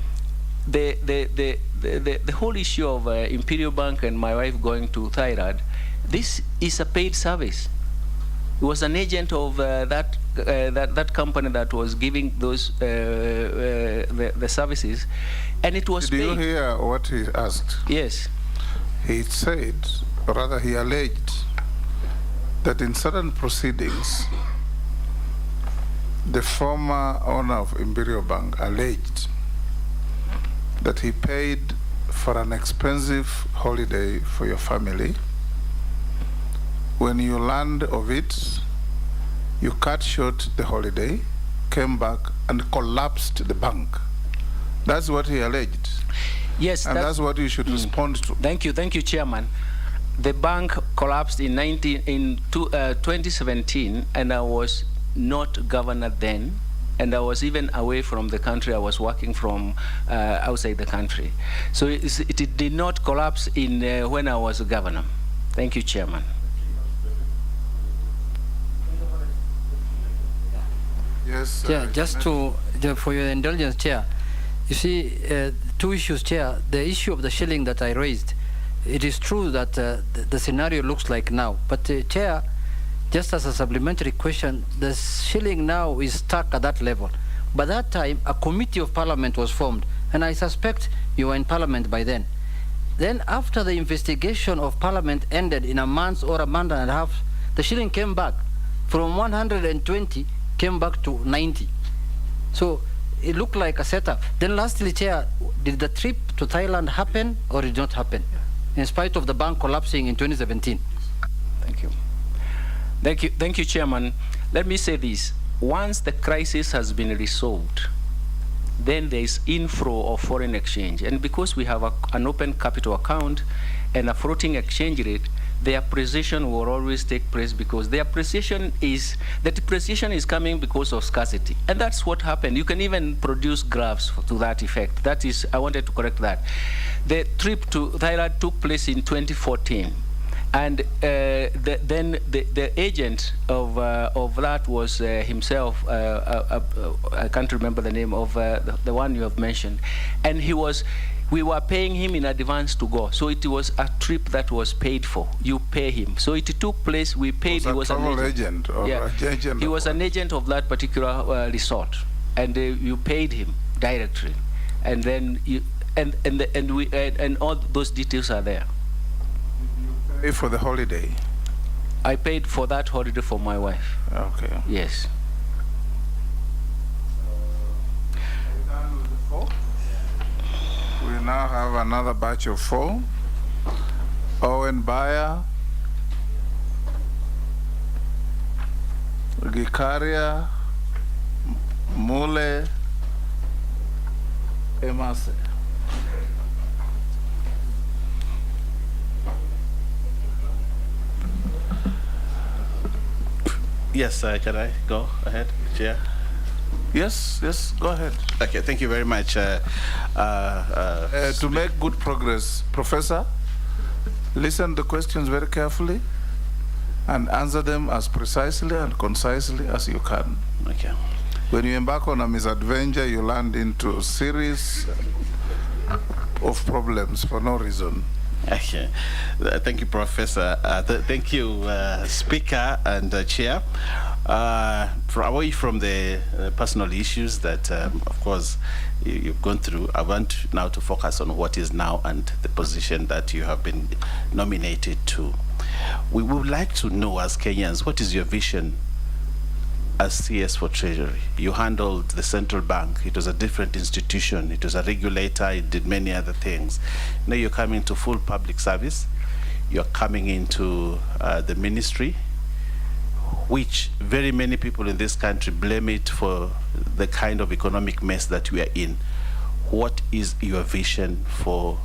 whole issue of Imperial Bank and my wife going to Thailand, this is a paid service. He was an agent of that company that was giving those the services, and it was paid. Did you hear what he asked? Yes. He said, or rather he alleged, that in certain proceedings, the former owner of Imperial Bank alleged that he paid for an expensive holiday for your family. When you learned of it, you cut short the holiday, came back and collapsed the bank. That's what he alleged. Yes, and that's what you should respond to. Thank you, Chairman. The bank collapsed in 2017, and I was not governor then, and I was even away from the country. I was working from outside the country. So it did not collapse in when I was governor. Thank you, Chairman. Yes. Yeah, just for your indulgence, Chair. You see, two issues, Chair. The issue of the shilling that I raised, it is true that the scenario looks like now. But Chair, just as a supplementary question, the shilling now is stuck at that level. By that time, a committee of parliament was formed, and I suspect you were in parliament by then. Then after the investigation of parliament ended in a month or a month and a half, the shilling came back from 120, came back to 90. So it looked like a setup. Then lastly, Chair, did the trip to Thailand happen or did not happen, in spite of the bank collapsing in 2017? Thank you. Thank you, Chairman. Let me say this. Once the crisis has been resolved, then there is inflow of foreign exchange. And because we have an open capital account and a floating exchange rate, the appreciation will always take place, because the depreciation is coming because of scarcity. And that's what happened. You can even produce graphs to that effect. That is, I wanted to correct that. The trip to Thailand took place in 2014. And then the agent of that was himself, I can't remember the name of the one you have mentioned. And we were paying him in advance to go. So it was a trip that was paid for. You pay him. So it took place, we paid. He was an agent. Agent he was an agent of that particular resort. And you paid him directly. And then and all those details are there. Pay for the holiday? I paid for that holiday for my wife. Okay. Yes. We now have another batch of 4. Owen Bayer, Gikaria, Mule, Emase. Yes, can I go ahead, Chair? Yes, go ahead. Okay, thank you very much. To make good progress, Professor, listen to the questions very carefully and answer them as precisely and concisely as you can. Okay. When you embark on a misadventure, you land into a series of problems for no reason. Okay. Thank you, Professor. Thank you, Speaker and Chair. Away from the personal issues that, of course, you've gone through, I want now to focus on what is now and the position that you have been nominated to. We would like to know, as Kenyans, what is your vision as CS for Treasury? You handled the central bank. It was a different institution. It was a regulator. It did many other things. Now you're coming to full public service. You're coming into the ministry, which very many people in this country blame it for the kind of economic mess that we are in. What is your vision for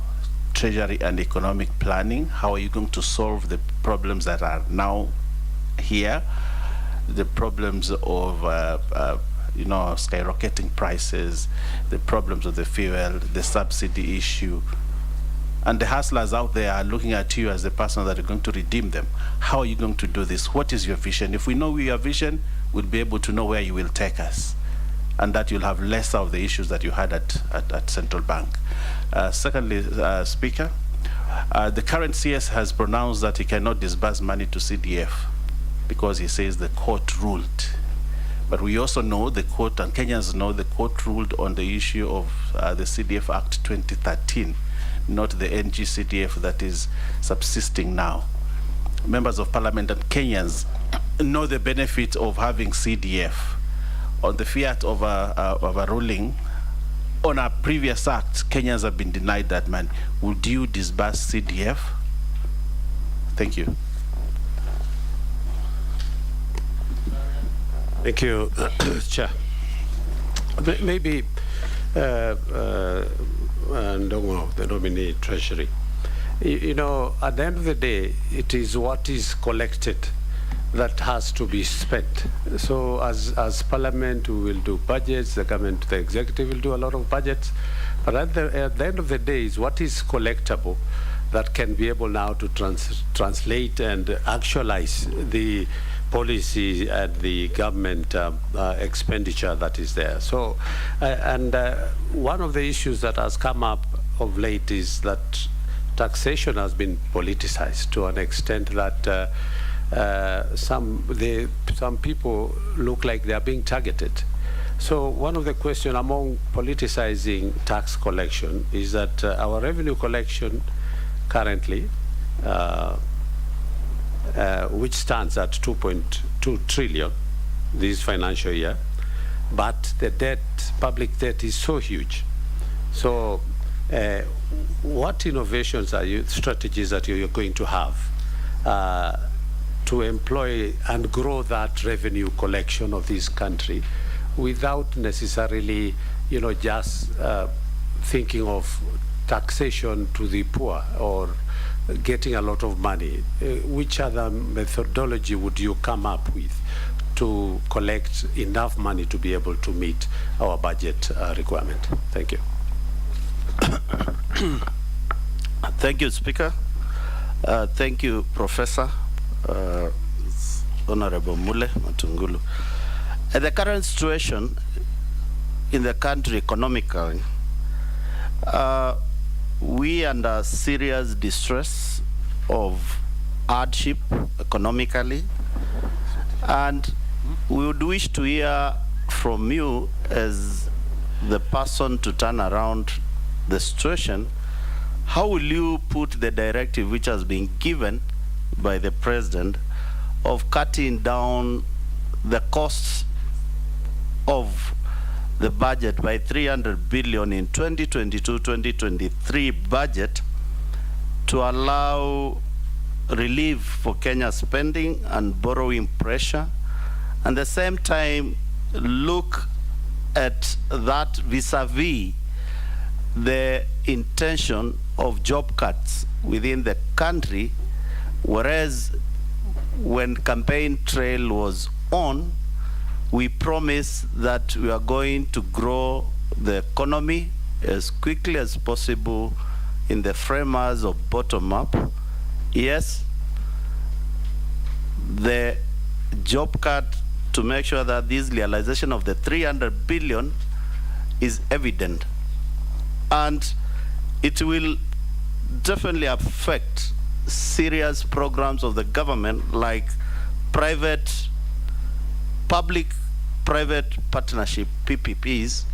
Treasury and economic planning? How are you going to solve the problems that are now here? The problems of skyrocketing prices, the problems of the fuel, the subsidy issue, and the hustlers out there are looking at you as the person that are going to redeem them. How are you going to do this? What is your vision? If we know your vision, we'll be able to know where you will take us, and that you'll have less of the issues that you had at Central Bank. Secondly, Speaker, the current CS has pronounced that he cannot disburse money to CDF because he says the court ruled. But we also know the court, and Kenyans know the court ruled on the issue of the CDF Act 2013, not the NGCDF that is subsisting now. Members of Parliament and Kenyans know the benefit of having CDF. On the fiat of a ruling on a previous act, Kenyans have been denied that money. Would you disburse CDF? Thank you. Thank you, Chair. Maybe Ndungu, the nominee Treasury. You know, at the end of the day, it is what is collected that has to be spent. So as Parliament, we will do budgets, the government, the executive will do a lot of budgets, but at the end of the day is what is collectible that can be able now to translate and actualize the policy and the government expenditure that is there. So, one of the issues that has come up of late is that taxation has been politicized to an extent that some people look like they are being targeted. So one of the questions among politicizing tax collection is that our revenue collection currently, which stands at 2.2 trillion this financial year, but the debt, public debt is so huge. So what innovations are strategies that you're going to have to employ and grow that revenue collection of this country without necessarily, you know, just thinking of taxation to the poor or getting a lot of money? Which other methodology would you come up with to collect enough money to be able to meet our budget requirement? Thank you. Thank you, Speaker. Thank you, Professor Honorable Mule Matungulu. At the current situation in the country economically, we are under serious distress of hardship economically, and we would wish to hear from you as the person to turn around the situation. How will you put the directive which has been given by the President of cutting down the costs of the budget by 300 billion in 2022-2023 budget to allow relief for Kenya's spending and borrowing pressure, and at the same time look at that vis-a-vis the intention of job cuts within the country, whereas when campaign trail was on, we promised that we are going to grow the economy as quickly as possible in the framers of bottom-up. Yes, the job cut to make sure that this realization of the 300 billion is evident, and it will definitely affect serious programs of the government like public-private partnership, PPPs,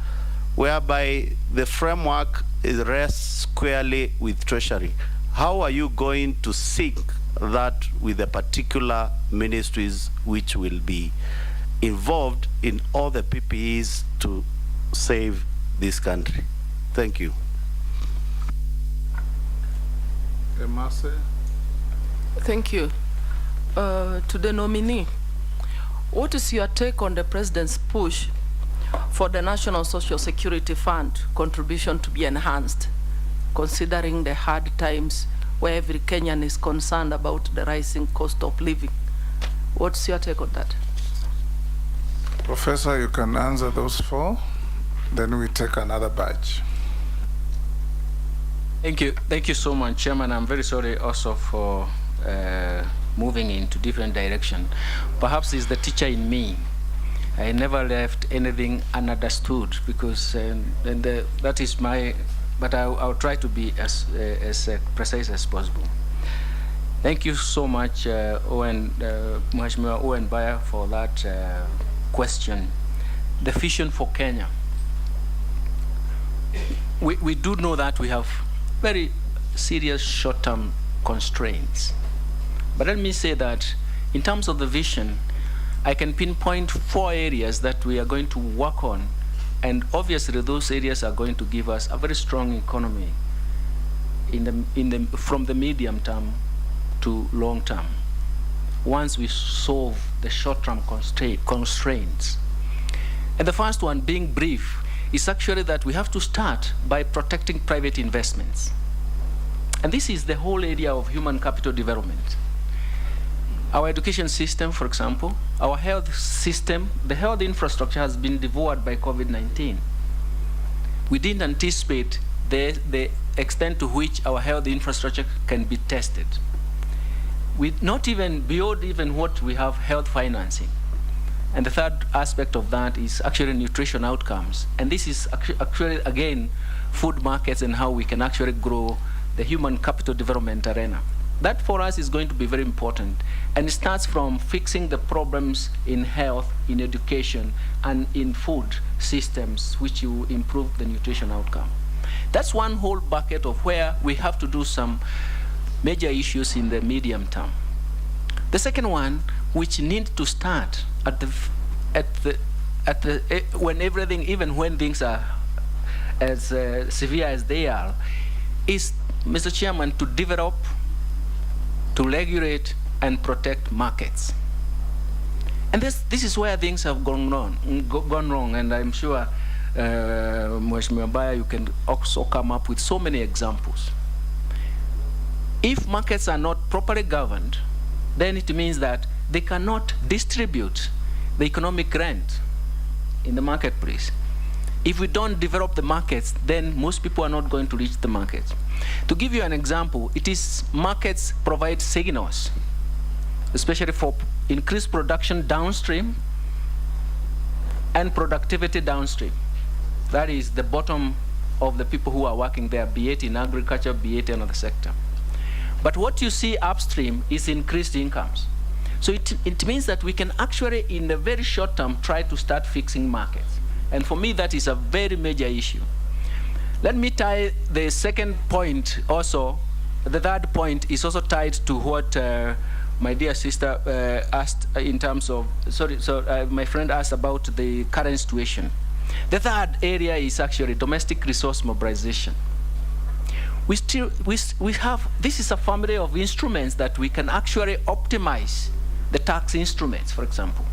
whereby the framework is rests squarely with Treasury. How are you going to sync that with the particular ministries which will be involved in all the PPEs to save this country? Thank you. Emase. Thank you. To the nominee, what is your take on the President's push for the National Social Security Fund contribution to be enhanced, considering the hard times where every Kenyan is concerned about the rising cost of living? What's your take on that? Professor, you can answer those four, then we take another batch. Thank you so much, Chairman. I'm very sorry also for moving into different direction. Perhaps it's the teacher in me. I never left anything ununderstood, because that is my, but I'll try to be as precise as possible. Thank you so much, Mheshimiwa Owen Baya, for that question. The vision for Kenya. We do know that we have very serious short-term constraints. But let me say that in terms of the vision, I can pinpoint 4 areas that we are going to work on And obviously, those areas are going to give us a very strong economy from the medium term to long term, once we solve the short-term constraints. And the first one, being brief, is actually that we have to start by protecting private investments. And this is the whole area of human capital development. Our education system, for example, our health system, the health infrastructure has been devoured by COVID-19. We didn't anticipate the extent to which our health infrastructure can be tested. Not even beyond even what we have health financing. And the third aspect of that is actually nutrition outcomes. And this is actually, again, food markets and how we can actually grow the human capital development arena. That for us is going to be very important. And it starts from fixing the problems in health, in education, and in food systems, which will improve the nutrition outcome. That's one whole bucket of where we have to do some major issues in the medium term. The second one, which needs to start when everything, even when things are as severe as they are, is, Mr. Chairman, to develop, to regulate, and protect markets. And this is where things have gone wrong, and I'm sure, Mheshimiwa Baya, you can also come up with so many examples. If markets are not properly governed, then it means that they cannot distribute the economic rent in the marketplace. If we don't develop the markets, then most people are not going to reach the market. To give you an example, it is markets provide signals, especially for increased production downstream and productivity downstream. That is the bottom of the people who are working there, be it in agriculture, be it in another sector. But what you see upstream is increased incomes. So it means that we can actually, in the very short term, try to start fixing markets. And for me, that is a very major issue. Let me tie the second point also. The third point is also tied to what my dear sister asked in terms of, my friend asked about the current situation. The third area is actually domestic resource mobilization. We have, this is a family of instruments that we can actually optimize the tax instruments, for example.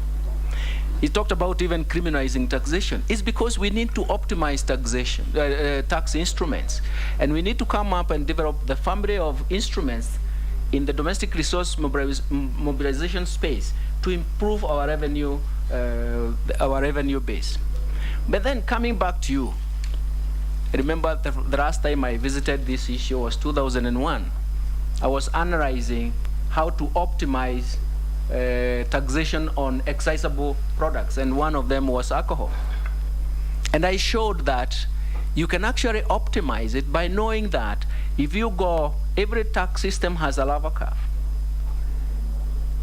He talked about even criminalizing taxation. It's because we need to optimize taxation, tax instruments. And we need to come up and develop the family of instruments in the domestic resource mobilization space to improve our revenue base. But then coming back to you, I remember the last time I visited this issue was 2001. I was analyzing how to optimize taxation on excisable products, and one of them was alcohol. And I showed that you can actually optimize it by knowing that if you go, every tax system has a lava curve.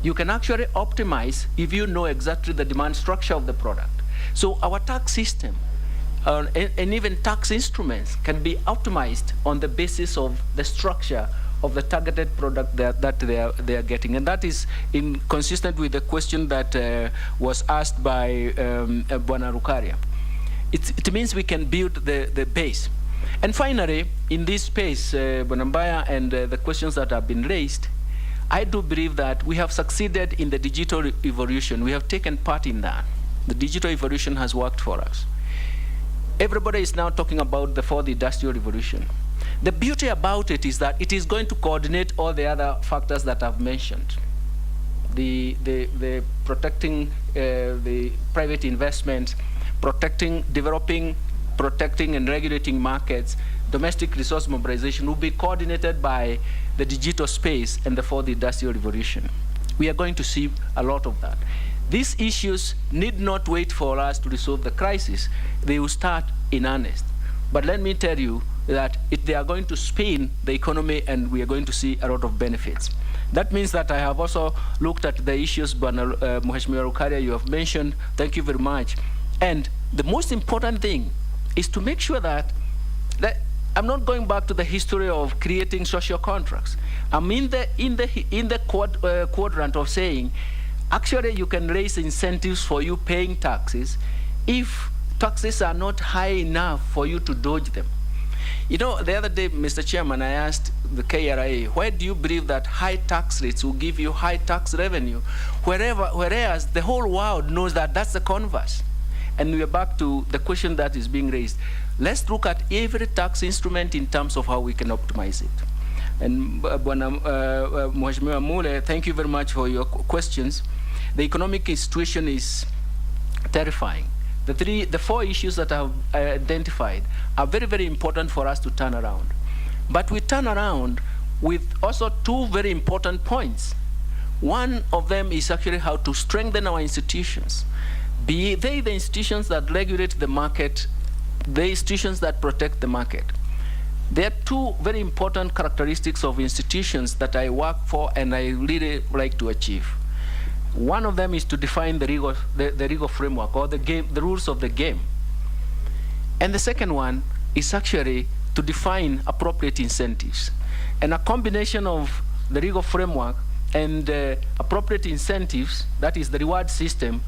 You can actually optimize if you know exactly the demand structure of the product. So our tax system and even tax instruments can be optimized on the basis of the structure of the targeted product that they are getting. And that is consistent with the question that was asked by Bwana Rukaria. It means we can build the base. And finally, in this space, Bwana Mbaya, and the questions that have been raised, I do believe that we have succeeded in the digital evolution. We have taken part in that. The digital evolution has worked for us. Everybody is now talking about the fourth industrial revolution. The beauty about it is that it is going to coordinate all the other factors that I've mentioned. The protecting the private investment, developing, protecting and regulating markets, domestic resource mobilization will be coordinated by the digital space and the fourth industrial revolution. We are going to see a lot of that. These issues need not wait for us to resolve the crisis. They will start in earnest. But let me tell you that they are going to spin the economy, and we are going to see a lot of benefits. That means that I have also looked at the issues, Mheshimiwa Rukaria, you have mentioned. Thank you very much. And the most important thing is to make sure that I'm not going back to the history of creating social contracts. I'm in the quadrant of saying, actually, you can raise incentives for you paying taxes if taxes are not high enough for you to dodge them. You know, the other day, Mr. Chairman, I asked the KRA, why do you believe that high tax rates will give you high tax revenue, whereas the whole world knows that that's the converse? And we are back to the question that is being raised. Let's look at every tax instrument in terms of how we can optimize it. And Mheshimiwa Mule, thank you very much for your questions. The economic situation is terrifying. The four issues that I have identified are very, very important for us to turn around. But we turn around with also two very important points. One of them is actually how to strengthen our institutions, be they the institutions that regulate the market, the institutions that protect the market. There are two very important characteristics of institutions that I work for and I really like to achieve. One of them is to define the legal framework or the rules of the game. And the second one is actually to define appropriate incentives. And a combination of the legal framework and appropriate incentives, that is the reward system,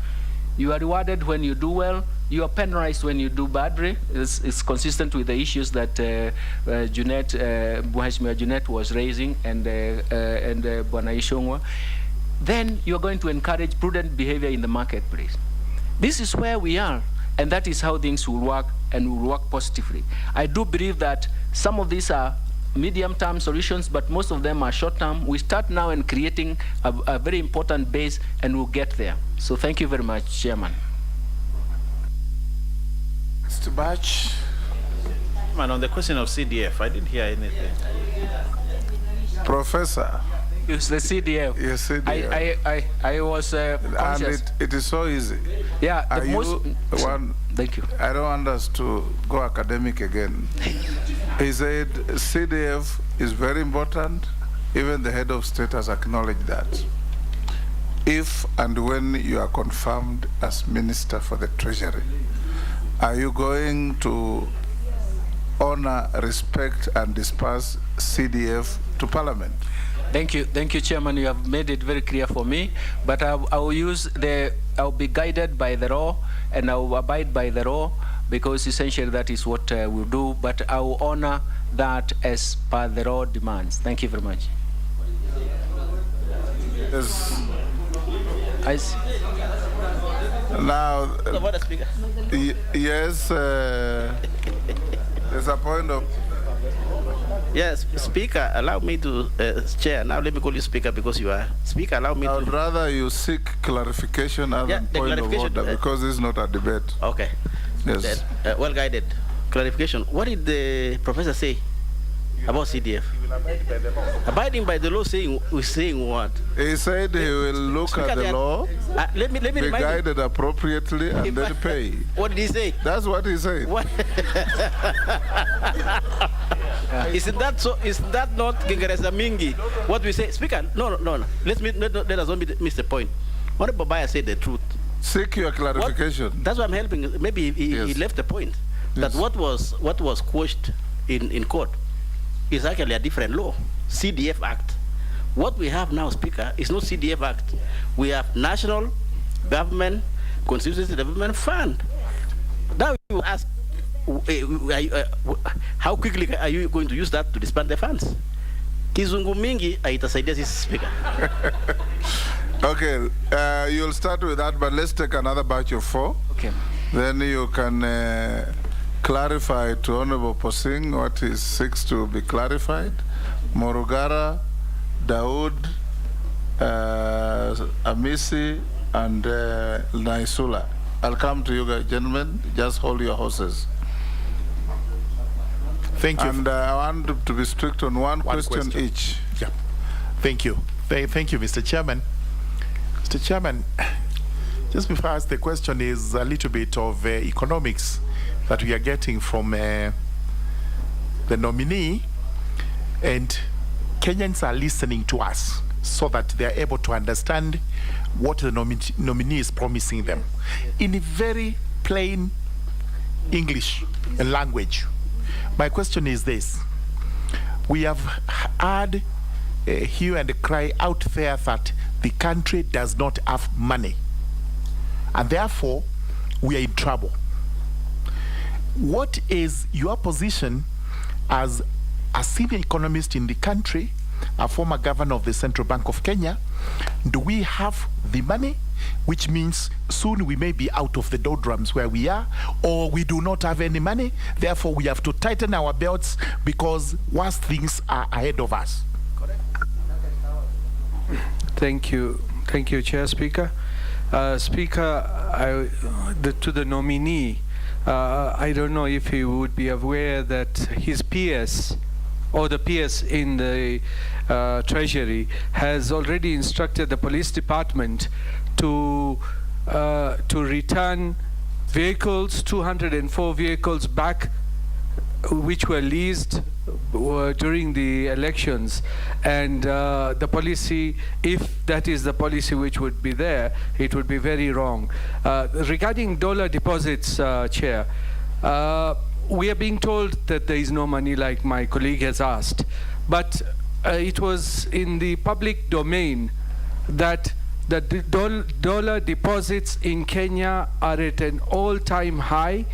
you are rewarded when you do well, you are penalized when you do badly. It's consistent with the issues that Mheshimiwa Junet was raising and Bwana Ishongwa. Then you're going to encourage prudent behavior in the marketplace. This is where we are, and that is how things will work and will work positively. I do believe that some of these are medium-term solutions, but most of them are short-term. We start now in creating a very important base, and we'll get there. So thank you very much, Chairman. Mr. Batch. Man, on the question of CDF, I didn't hear anything. Professor. Use the CDF. Yes, CDF. I was conscious. And it is so easy. Yeah, Are one? Thank you. I don't want us to go academic again. He said CDF is very important. Even the head of state has acknowledged that. If and when you are confirmed as Minister for the Treasury, are you going to honor, respect, and disperse CDF to Parliament? Thank you, Chairman. You have made it very clear for me. But I will be guided by the law, and I will abide by the law, because essentially that is what we'll do. But I will honor that as per the law demands. Thank you very much. Yes. Now, yes, there's a point of. Yes, Speaker, allow me to, Chair, now let me call you Speaker because you are Speaker, allow me I would rather you seek clarification as a point of order, because this is not a debate. Okay. Yes. Well guided. Clarification. What did the professor say about CDF? Abiding by the law saying what? He said he will look Speaker, at the law, let me be guided appropriately, and then pay. What did he say? That's what he said. What? Isn't that so? Is that not Kingereza Mingi? What we say, Speaker? No. Let us not miss the point. Honorable Baya said the truth. Seek your clarification. That's why I'm helping. Maybe he left the point. That what was quashed in court is actually a different law, CDF Act. What we have now, Speaker, is not CDF Act. We have National Government Constituency Development Fund. Now you ask, how quickly are you going to use that to disband the funds? Kizungu mingi aitasaidia sisi, Speaker. Okay, you'll start with that, but let's take another batch of 4. Okay. Then you can clarify to Honorable Posing what is 6 to be clarified. Morugara, Daoud, Amisi, and Naisula. I'll come to you guys, gentlemen. Just hold your horses. Thank you. And I want to be strict on one question each. Yeah. Thank you. Thank you, Mr. Chairman. Mr. Chairman, just before I ask the question is a little bit of economics that we are getting from the nominee, and Kenyans are listening to us so that they are able to understand what the nominee is promising them in a very plain English and language. My question is this: we have heard hue and cry out there that the country does not have money, and therefore we are in trouble. what is your position as a senior economist in the country, a former governor of the Central Bank of Kenya? Do we have the money, which means soon we may be out of the doldrums where we are, or we do not have any money, therefore we have to tighten our belts because worse things are ahead of us? Thank you, Chair Speaker. Speaker, to the nominee, I don't know if he would be aware that his PS or the PS in the Treasury has already instructed the police department to return vehicles, 204 vehicles back, which were leased during the elections, and the policy, if that is the policy which would be there, it would be very wrong. Regarding dollar deposits, Chair, we are being told that there is no money, like my colleague has asked, but it was in the public domain that the dollar deposits in Kenya are at an all-time high.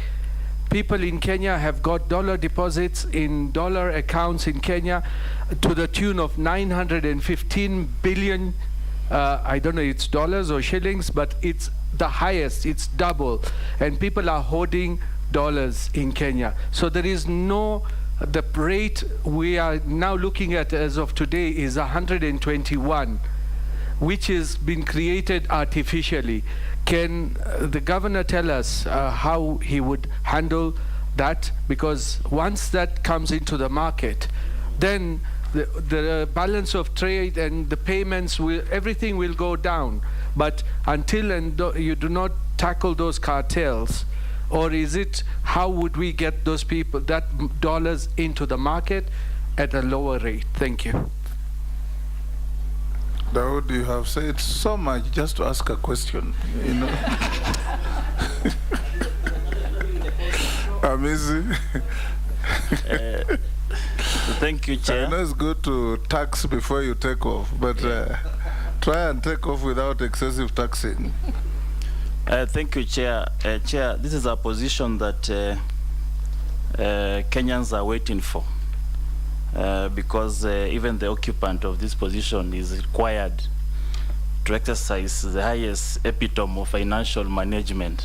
People in Kenya have got dollar deposits in dollar accounts in Kenya to the tune of 915 billion. I don't know if it's dollars or shillings, but it's the highest, it's double. And people are hoarding dollars in Kenya. So there is no, the rate we are now looking at as of today is 121, which has been created artificially. Can the governor tell us how he would handle that? Because once that comes into the market, then the balance of trade and the payments, everything will go down. But until you do not tackle those cartels, or is it, how would we get those people, that dollars into the market at a lower rate? Thank you. Dawood, you have said so much just to ask a question, you know. Amazing. Thank you, Chair. I know it's good to tax before you take off, but try and take off without excessive taxing. Thank you, Chair. Chair, this is a position that Kenyans are waiting for. Because even the occupant of this position is required to exercise the highest epitome of financial management.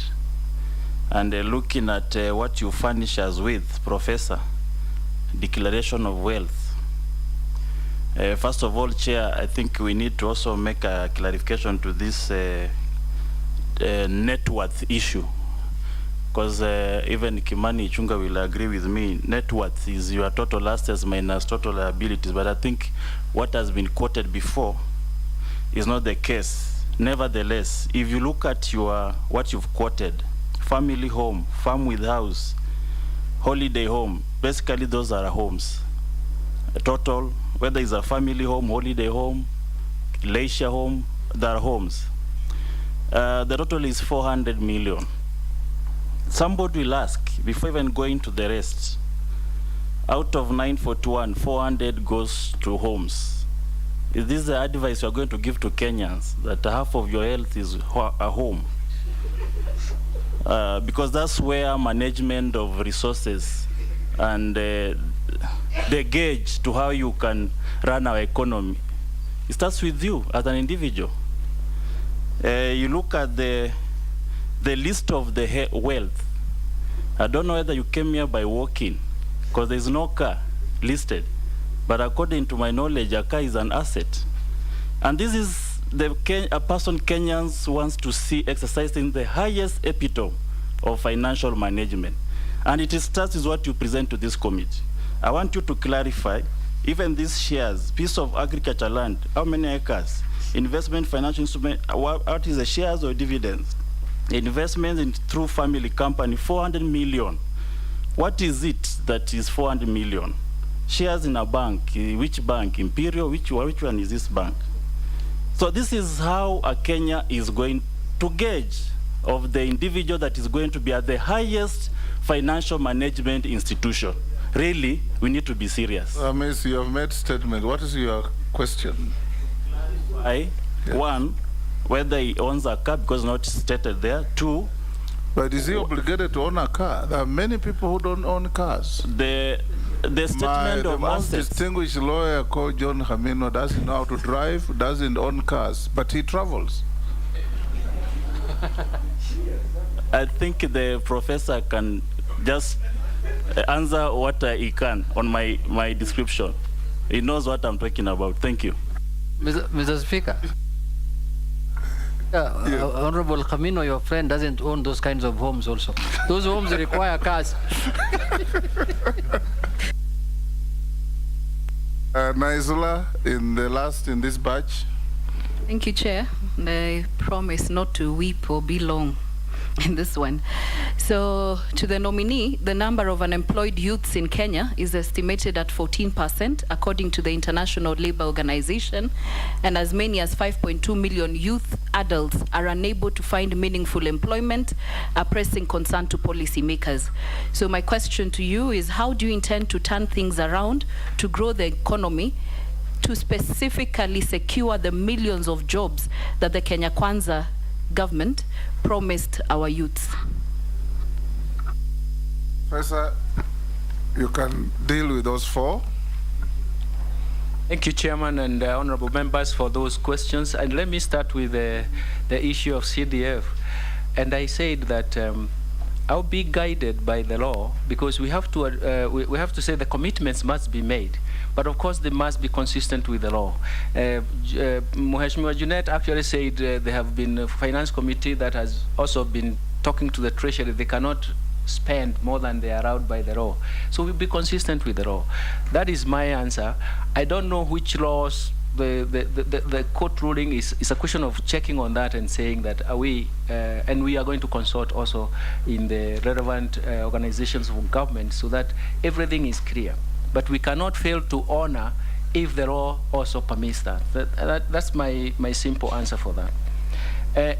And looking at what you furnish us with, Professor, declaration of wealth. First of all, Chair, I think we need to also make a clarification to this net worth issue. Because even Kimani Ichung'wah will agree with me, net worth is your total assets minus total liabilities. But I think what has been quoted before is not the case. Nevertheless, if you look at what you've quoted, family home, farm with house, holiday home, basically those are homes. A total, whether it's a family home, holiday home, leisure home, they are homes. The total is 400 million. Somebody will ask, before even going to the rest, out of 941, 400 goes to homes. Is this the advice you are going to give to Kenyans, that half of your health is a home? Because that's where management of resources and the gauge to how you can run our economy, it starts with you as an individual. You look at the list of the wealth. I don't know whether you came here by walking, because there's no car listed. But according to my knowledge, a car is an asset. And this is a person Kenyans wants to see exercising the highest epitome of financial management. And it starts with what you present to this committee. I want you to clarify, even these shares, piece of agriculture land, how many acres? Investment, financial instrument, what is the shares or dividends? Investment in through family company, 400 million. What is it that is 400 million? Shares in a bank, which bank? Imperial, which one is this bank? So this is how a Kenya is going to gauge of the individual that is going to be at the highest financial management institution. Really, we need to be serious. Miss, you have made statement. What is your question? One, whether he owns a car because not stated there. Two, But is he obligated to own a car? There are many people who don't own cars. The statement The of most assets. distinguished lawyer called John Hamino doesn't know how to drive, doesn't own cars, but he travels. I think the professor can just answer what he can on my description. He knows what I'm talking about. Thank you. Mr. Speaker. Honorable Kamino, your friend, doesn't own those kinds of homes also. Those homes require cars. Naisula, in this batch. Thank you, Chair. I promise not to weep or be long in this one. So, to the nominee, the number of unemployed youths in Kenya is estimated at 14%, according to the International Labour Organization, and as many as 5.2 million youth adults are unable to find meaningful employment, a pressing concern to policymakers. So my question to you is, how do you intend to turn things around to grow the economy, to specifically secure the millions of jobs that the Kenya Kwanza government promised our youths? Professor, you can deal with those four. Thank you, Chairman, and honorable members for those questions. And let me start with the issue of CDF. And I said that I'll be guided by the law, because we have to say the commitments must be made. But of course, they must be consistent with the law. Mheshimiwa Junet actually said there have been a finance committee that has also been talking to the treasury. They cannot spend more than they are allowed by the law. So we'll be consistent with the law. That is my answer. I don't know which laws the court ruling is a question of checking on that and saying that are we, and we are going to consult also in the relevant organizations of government so that everything is clear. But we cannot fail to honor if the law also permits that. That's my simple answer for that.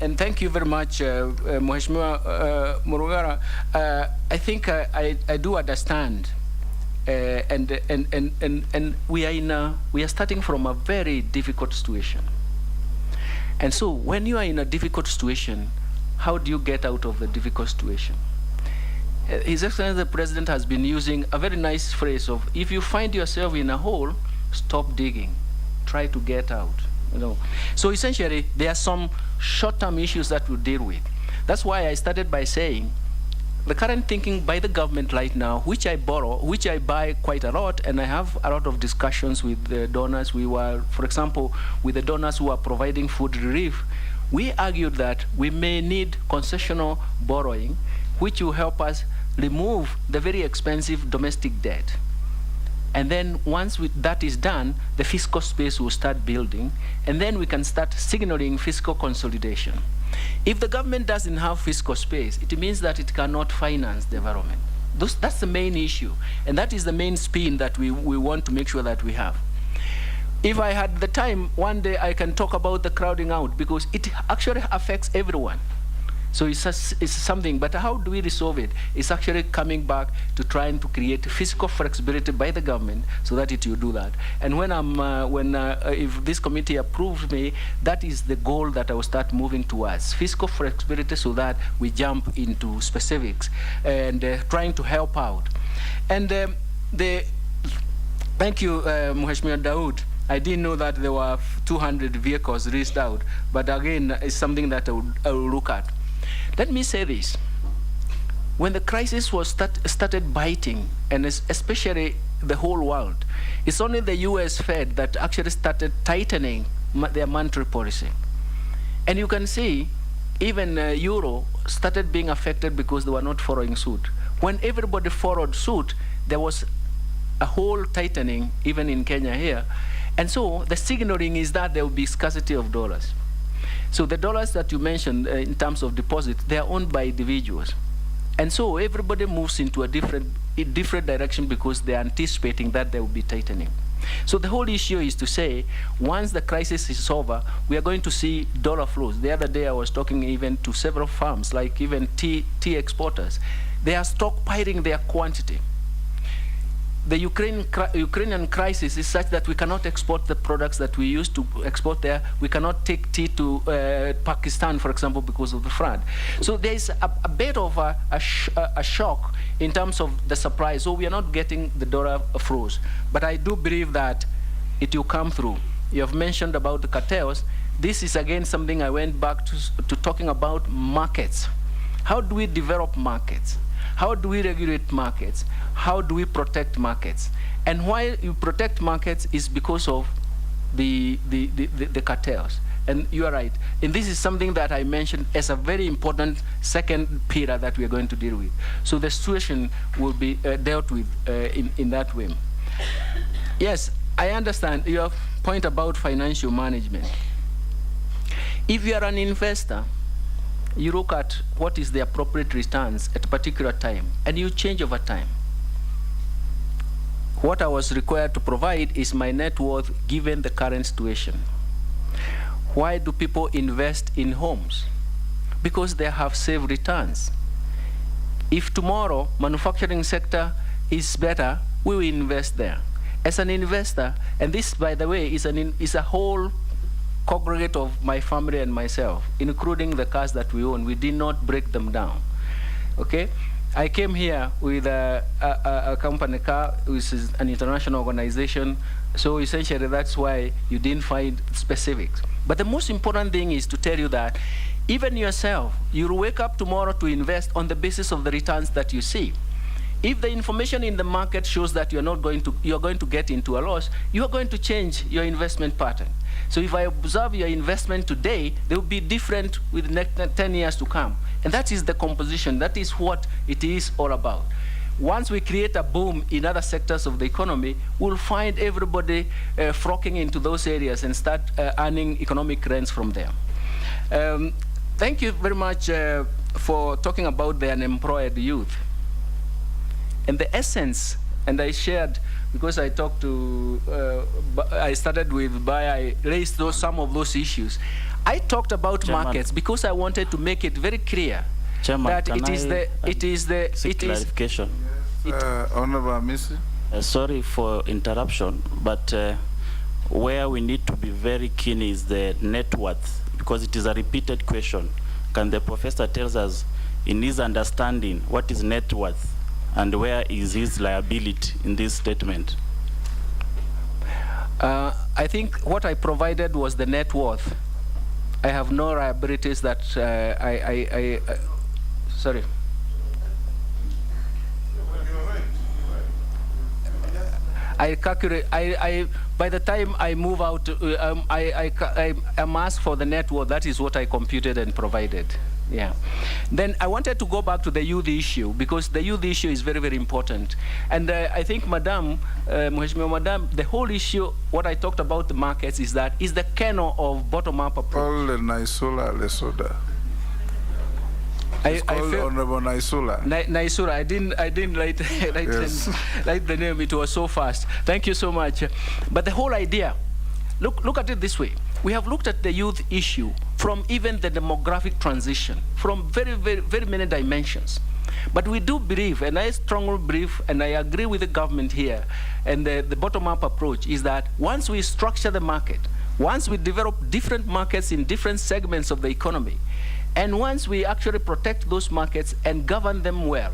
And thank you very much, Mheshimiwa Murugara. I think I do understand, and we are starting from a very difficult situation. And so, when you are in a difficult situation, how do you get out of the difficult situation? His Excellency the President has been using a very nice phrase of, if you find yourself in a hole, stop digging, try to get out. You know. So essentially, there are some short-term issues that we'll deal with. That's why I started by saying, the current thinking by the government right now, which I buy quite a lot, and I have a lot of discussions with the donors. We were, for example, with the donors who are providing food relief, we argued that we may need concessional borrowing, which will help us remove the very expensive domestic debt. And then once that is done, the fiscal space will start building, and then we can start signaling fiscal consolidation. If the government doesn't have fiscal space, it means that it cannot finance development. That's the main issue, and that is the main spin that we want to make sure that we have. If I had the time, one day I can talk about the crowding out, because it actually affects everyone. So it's something, but how do we resolve it? It's actually coming back to trying to create fiscal flexibility by the government so that it will do that. And if this committee approves me, that is the goal that I will start moving towards, fiscal flexibility, so that we jump into specifics and trying to help out. And thank you, Mheshimiwa Daud. I didn't know that there were 200 vehicles leased out, but again, it's something that I will look at. Let me say this. When the crisis was started biting, and especially the whole world, it's only the US Fed that actually started tightening their monetary policy. And you can see even Euro started being affected because they were not following suit. When everybody followed suit, there was a whole tightening, even in Kenya here. And so the signaling is that there will be scarcity of dollars. So the dollars that you mentioned in terms of deposits, they are owned by individuals. And so everybody moves into a different direction because they are anticipating that there will be tightening. So the whole issue is to say, once the crisis is over, we are going to see dollar flows. The other day I was talking even to several farms, like even tea exporters. They are stockpiling their quantity. the Ukrainian crisis is such that we cannot export the products that we used to export there. We cannot take tea to Pakistan, for example, because of the flood. So there is a bit of a shock in terms of the supply. So we are not getting the dollar froze. But I do believe that it will come through. You have mentioned about the cartels. This is again something I went back to talking about markets. How do we develop markets? How do we regulate markets? How do we protect markets? And why you protect markets is because of the cartels. And you are right. And this is something that I mentioned as a very important second pillar that we are going to deal with. So the situation will be dealt with in that way. Yes, I understand your point about financial management. If you are an investor, you look at what is the appropriate returns at a particular time, and you change over time. What I was required to provide is my net worth given the current situation. Why do people invest in homes? Because they have safe returns. If tomorrow manufacturing sector is better, we will invest there. As an investor, and this, by the way, is a whole congregate of my family and myself, including the cars that we own. We did not break them down, okay? I came here with a company car, which is an international organization, so essentially that's why you didn't find specifics. But the most important thing is to tell you that even yourself, you'll wake up tomorrow to invest on the basis of the returns that you see. If the information in the market shows that you're going to get into a loss, you are going to change your investment pattern. So if I observe your investment today, they will be different with the next 10 years to come. And that is the composition. That is what it is all about. Once we create a boom in other sectors of the economy, we'll find everybody flocking into those areas and start earning economic rents from them. Thank you very much for talking about the unemployed youth. And the essence, and I shared, because I talked to, I started with, I raised some of those issues. I talked about Chairman, markets because I wanted to make it very clear Chairman, that it is clarification. Honorable Missy. Sorry for interruption, but where we need to be very keen is the net worth, because it is a repeated question. Can the professor tell us, in his understanding, what is net worth? And where is his liability in this statement? I think what I provided was the net worth. I have no liabilities that sorry. I calculate, by the time I move out, I am asked for the net worth. That is what I computed and provided. Yeah. Then I wanted to go back to the youth issue, because the youth issue is very, very important. And I think, Madam, Madam, the whole issue, what I talked about the markets is that is the kernel of bottom-up approach. All the Naisula Lesoda. It's called Honorable Naisula. Naisula. I didn't write the name. It was so fast. Thank you so much. But the whole idea, look at it this way. We have looked at the youth issue from even the demographic transition, from very, very, very many dimensions. But we do believe, and I strongly believe, and I agree with the government here, and the bottom-up approach is that once we structure the market, once we develop different markets in different segments of the economy, and once we actually protect those markets and govern them well,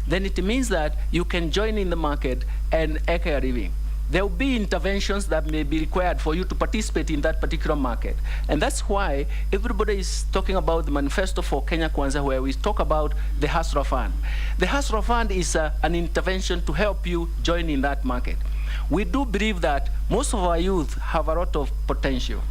then it means that you can join in the market and make a living. There will be interventions that may be required for you to participate in that particular market. And that's why everybody is talking about the manifesto for Kenya Kwanza, where we talk about the Hustler Fund. The Hustler Fund is an intervention to help you join in that market. We do believe that most of our youth have a lot of potential,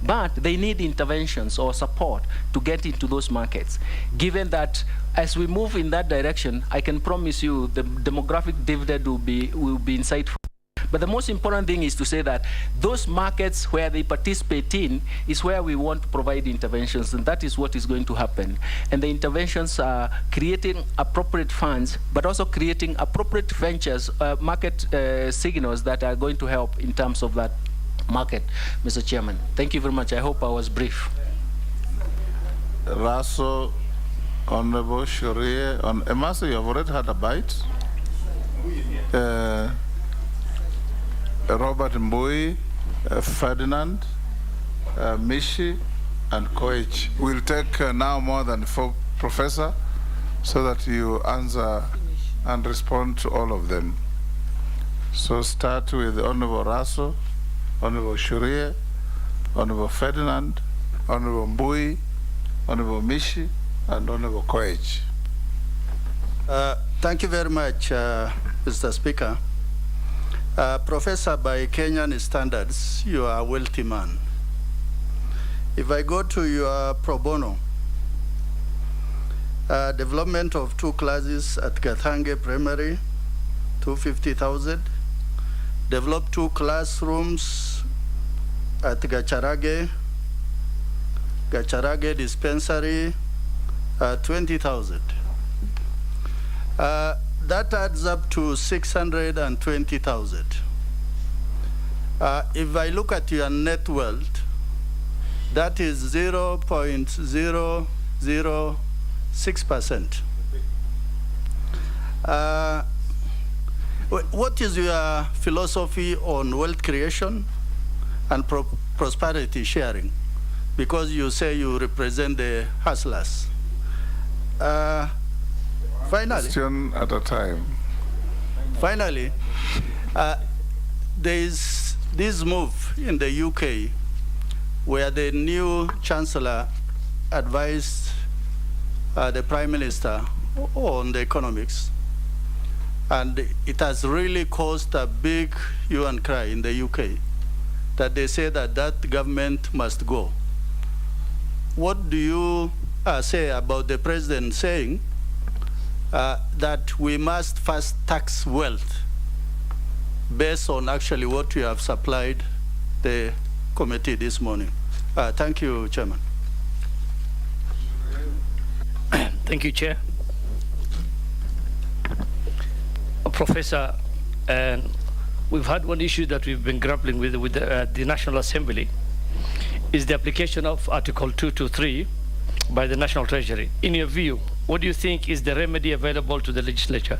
but they need interventions or support to get into those markets. Given that as we move in that direction, I can promise you the demographic dividend will be insightful. But the most important thing is to say that those markets where they participate in is where we want to provide interventions, and that is what is going to happen. And the interventions are creating appropriate funds, but also creating appropriate ventures, market signals that are going to help in terms of that market, Mr. Chairman. Thank you very much. I hope I was brief. Raso, Honorable Sharia, Emasa, you have already had a bite. Robert Mbui, Ferdinand, Mishi, and Koech. We'll take now more than 4, Professor, so that you answer and respond to all of them. So start with Honorable Raso, Honorable Shurie, Honorable Ferdinand, Honorable Mbui, Honorable Mishi, and Honorable Koech. Thank you very much, Mr. Speaker. Professor, by Kenyan standards, you are a wealthy man. If I go to your pro bono, development of 2 classes at Gathange Primary, 250,000. Develop 2 classrooms at Gacharage Dispensary, 20,000. That adds up to 620,000. If I look at your net wealth, that is 0.006%. What is your philosophy on wealth creation and prosperity sharing? Because you say you represent the hustlers. Finally, question at a time. Finally, there is this move in the UK where the new Chancellor advised the Prime Minister on the economics. And it has really caused a big hue and cry in the UK that they say that that government must go. What do you say about the President saying that we must first tax wealth based on actually what you have supplied the committee this morning? Thank you, Chairman. Thank you, Chair. Professor, we've had one issue that we've been grappling with the National Assembly, is the application of Article 223 by the National Treasury. In your view, what do you think is the remedy available to the legislature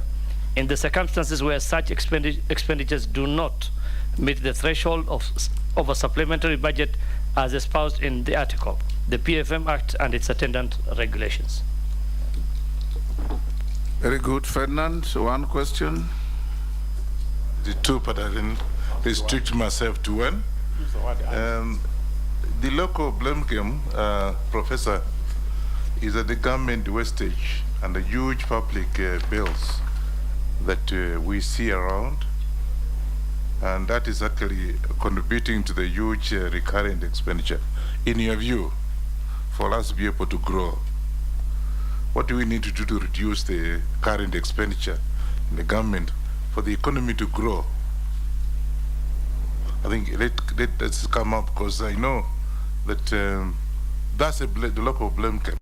in the circumstances where such expenditures do not meet the threshold of a supplementary budget as espoused in the article, the PFM Act and its attendant regulations? Very good. Ferdinand, one question. The 2, but I didn't restrict myself to 1. The local blame game, Professor, is that the government wastage and the huge public bills that we see around, and that is actually contributing to the huge recurrent expenditure. In your view, for us to be able to grow, what do we need to do to reduce the current expenditure in the government for the economy to grow? I think let's come up, because I know that that's the local blame camp,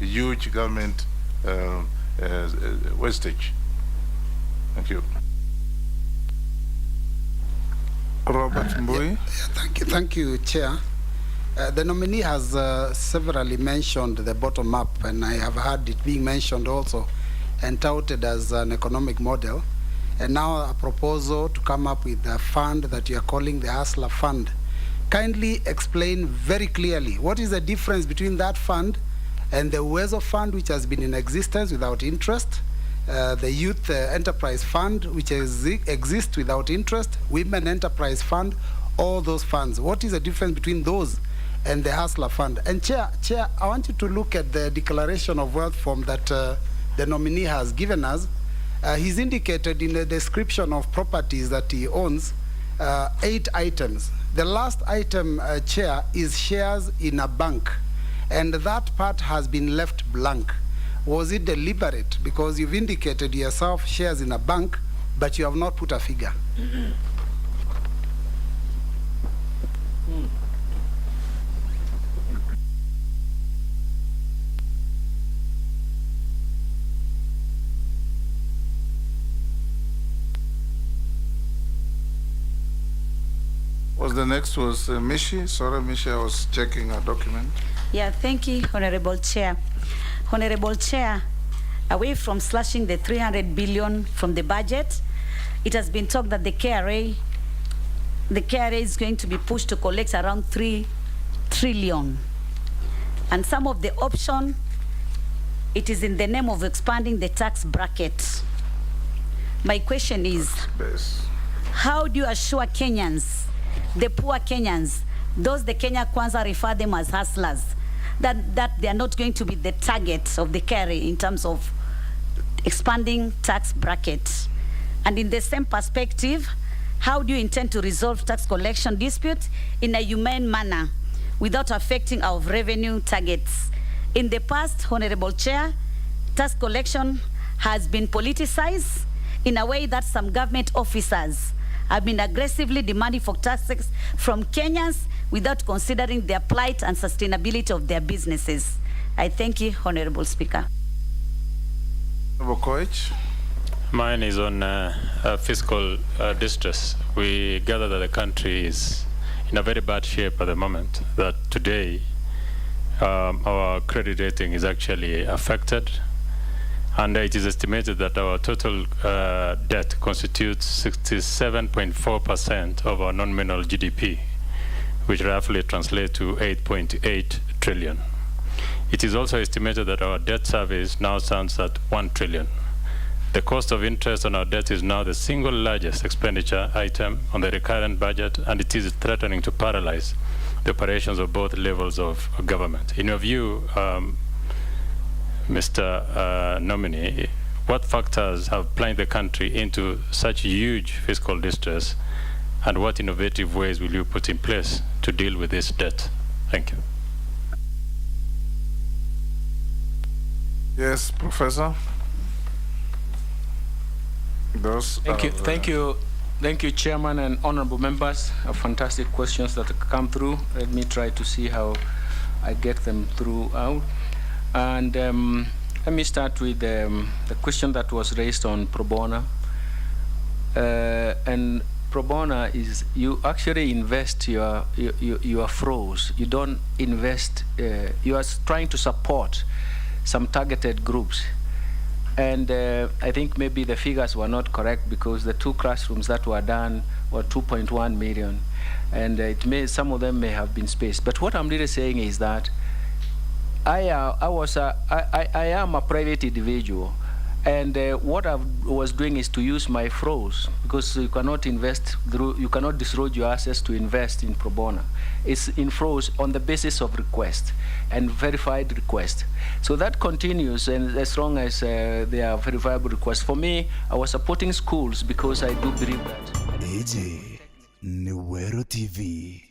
a huge government wastage. Thank you. Robert Mbui. Thank you, Chair. The nominee has severally mentioned the bottom up, and I have heard it being mentioned also and touted as an economic model. And now a proposal to come up with a fund that you are calling the Hustler Fund. Kindly explain very clearly what is the difference between that fund and the Uwezo Fund, which has been in existence without interest, the Youth Enterprise Fund, which exists without interest, Women Enterprise Fund, all those funds. What is the difference between those and the Hustler Fund? And Chair, I want you to look at the declaration of wealth form that the nominee has given us. He's indicated in the description of properties that he owns 8 items. The last item, Chair, is shares in a bank, and that part has been left blank. Was it deliberate? Because you've indicated yourself shares in a bank, but you have not put a figure. The next was Mishi. Sorry, Mishi, I was checking a document. Yeah, thank you, Honorable Chair. Honorable Chair, away from slashing the 300 billion from the budget, it has been talked that the KRA the KRA is going to be pushed to collect around 3 trillion. And some of the option, it is in the name of expanding the tax bracket. My question is, how do you assure Kenyans, the poor Kenyans, those the Kenya Kwanza refer them as hustlers, that they are not going to be the target of the KRA in terms of expanding tax bracket? And in the same perspective, how do you intend to resolve tax collection disputes in a humane manner without affecting our revenue targets? In the past, Honorable Chair, tax collection has been politicized in a way that some government officers have been aggressively demanding for taxes from Kenyans without considering their plight and sustainability of their businesses. I thank you, Honorable Speaker. Honorable Koech. Mine is on fiscal distress. We gather that the country is in a very bad shape at the moment, that today our credit rating is actually affected, and it is estimated that our total debt constitutes 67.4% of our nominal GDP, which roughly translates to 8.8 trillion. It is also estimated that our debt service now stands at 1 trillion. The cost of interest on our debt is now the single largest expenditure item on the recurrent budget, and it is threatening to paralyze the operations of both levels of government. In your view, Mr. Nominee, what factors have plunged the country into such huge fiscal distress, and what innovative ways will you put in place to deal with this debt? Thank you. Yes, Professor. Thank you, Chairman and honorable members. Fantastic questions that come through. Let me try to see how I get them throughout. And let me start with the question that was raised on pro bono. And pro bono is you actually invest your froze. You don't invest. You are trying to support some targeted groups. And I think maybe the figures were not correct, because the 2 classrooms that were done were 2.1 million, and some of them may have been spaced. But what I'm really saying is that I am a private individual, and what I was doing is to use my froze, because you cannot invest through, you cannot disrobe your assets to invest in pro bono. It's in froze on the basis of request and verified request. So that continues, and as long as they are verifiable requests. For me, I was supporting schools because I do believe that. AJ Newero TV.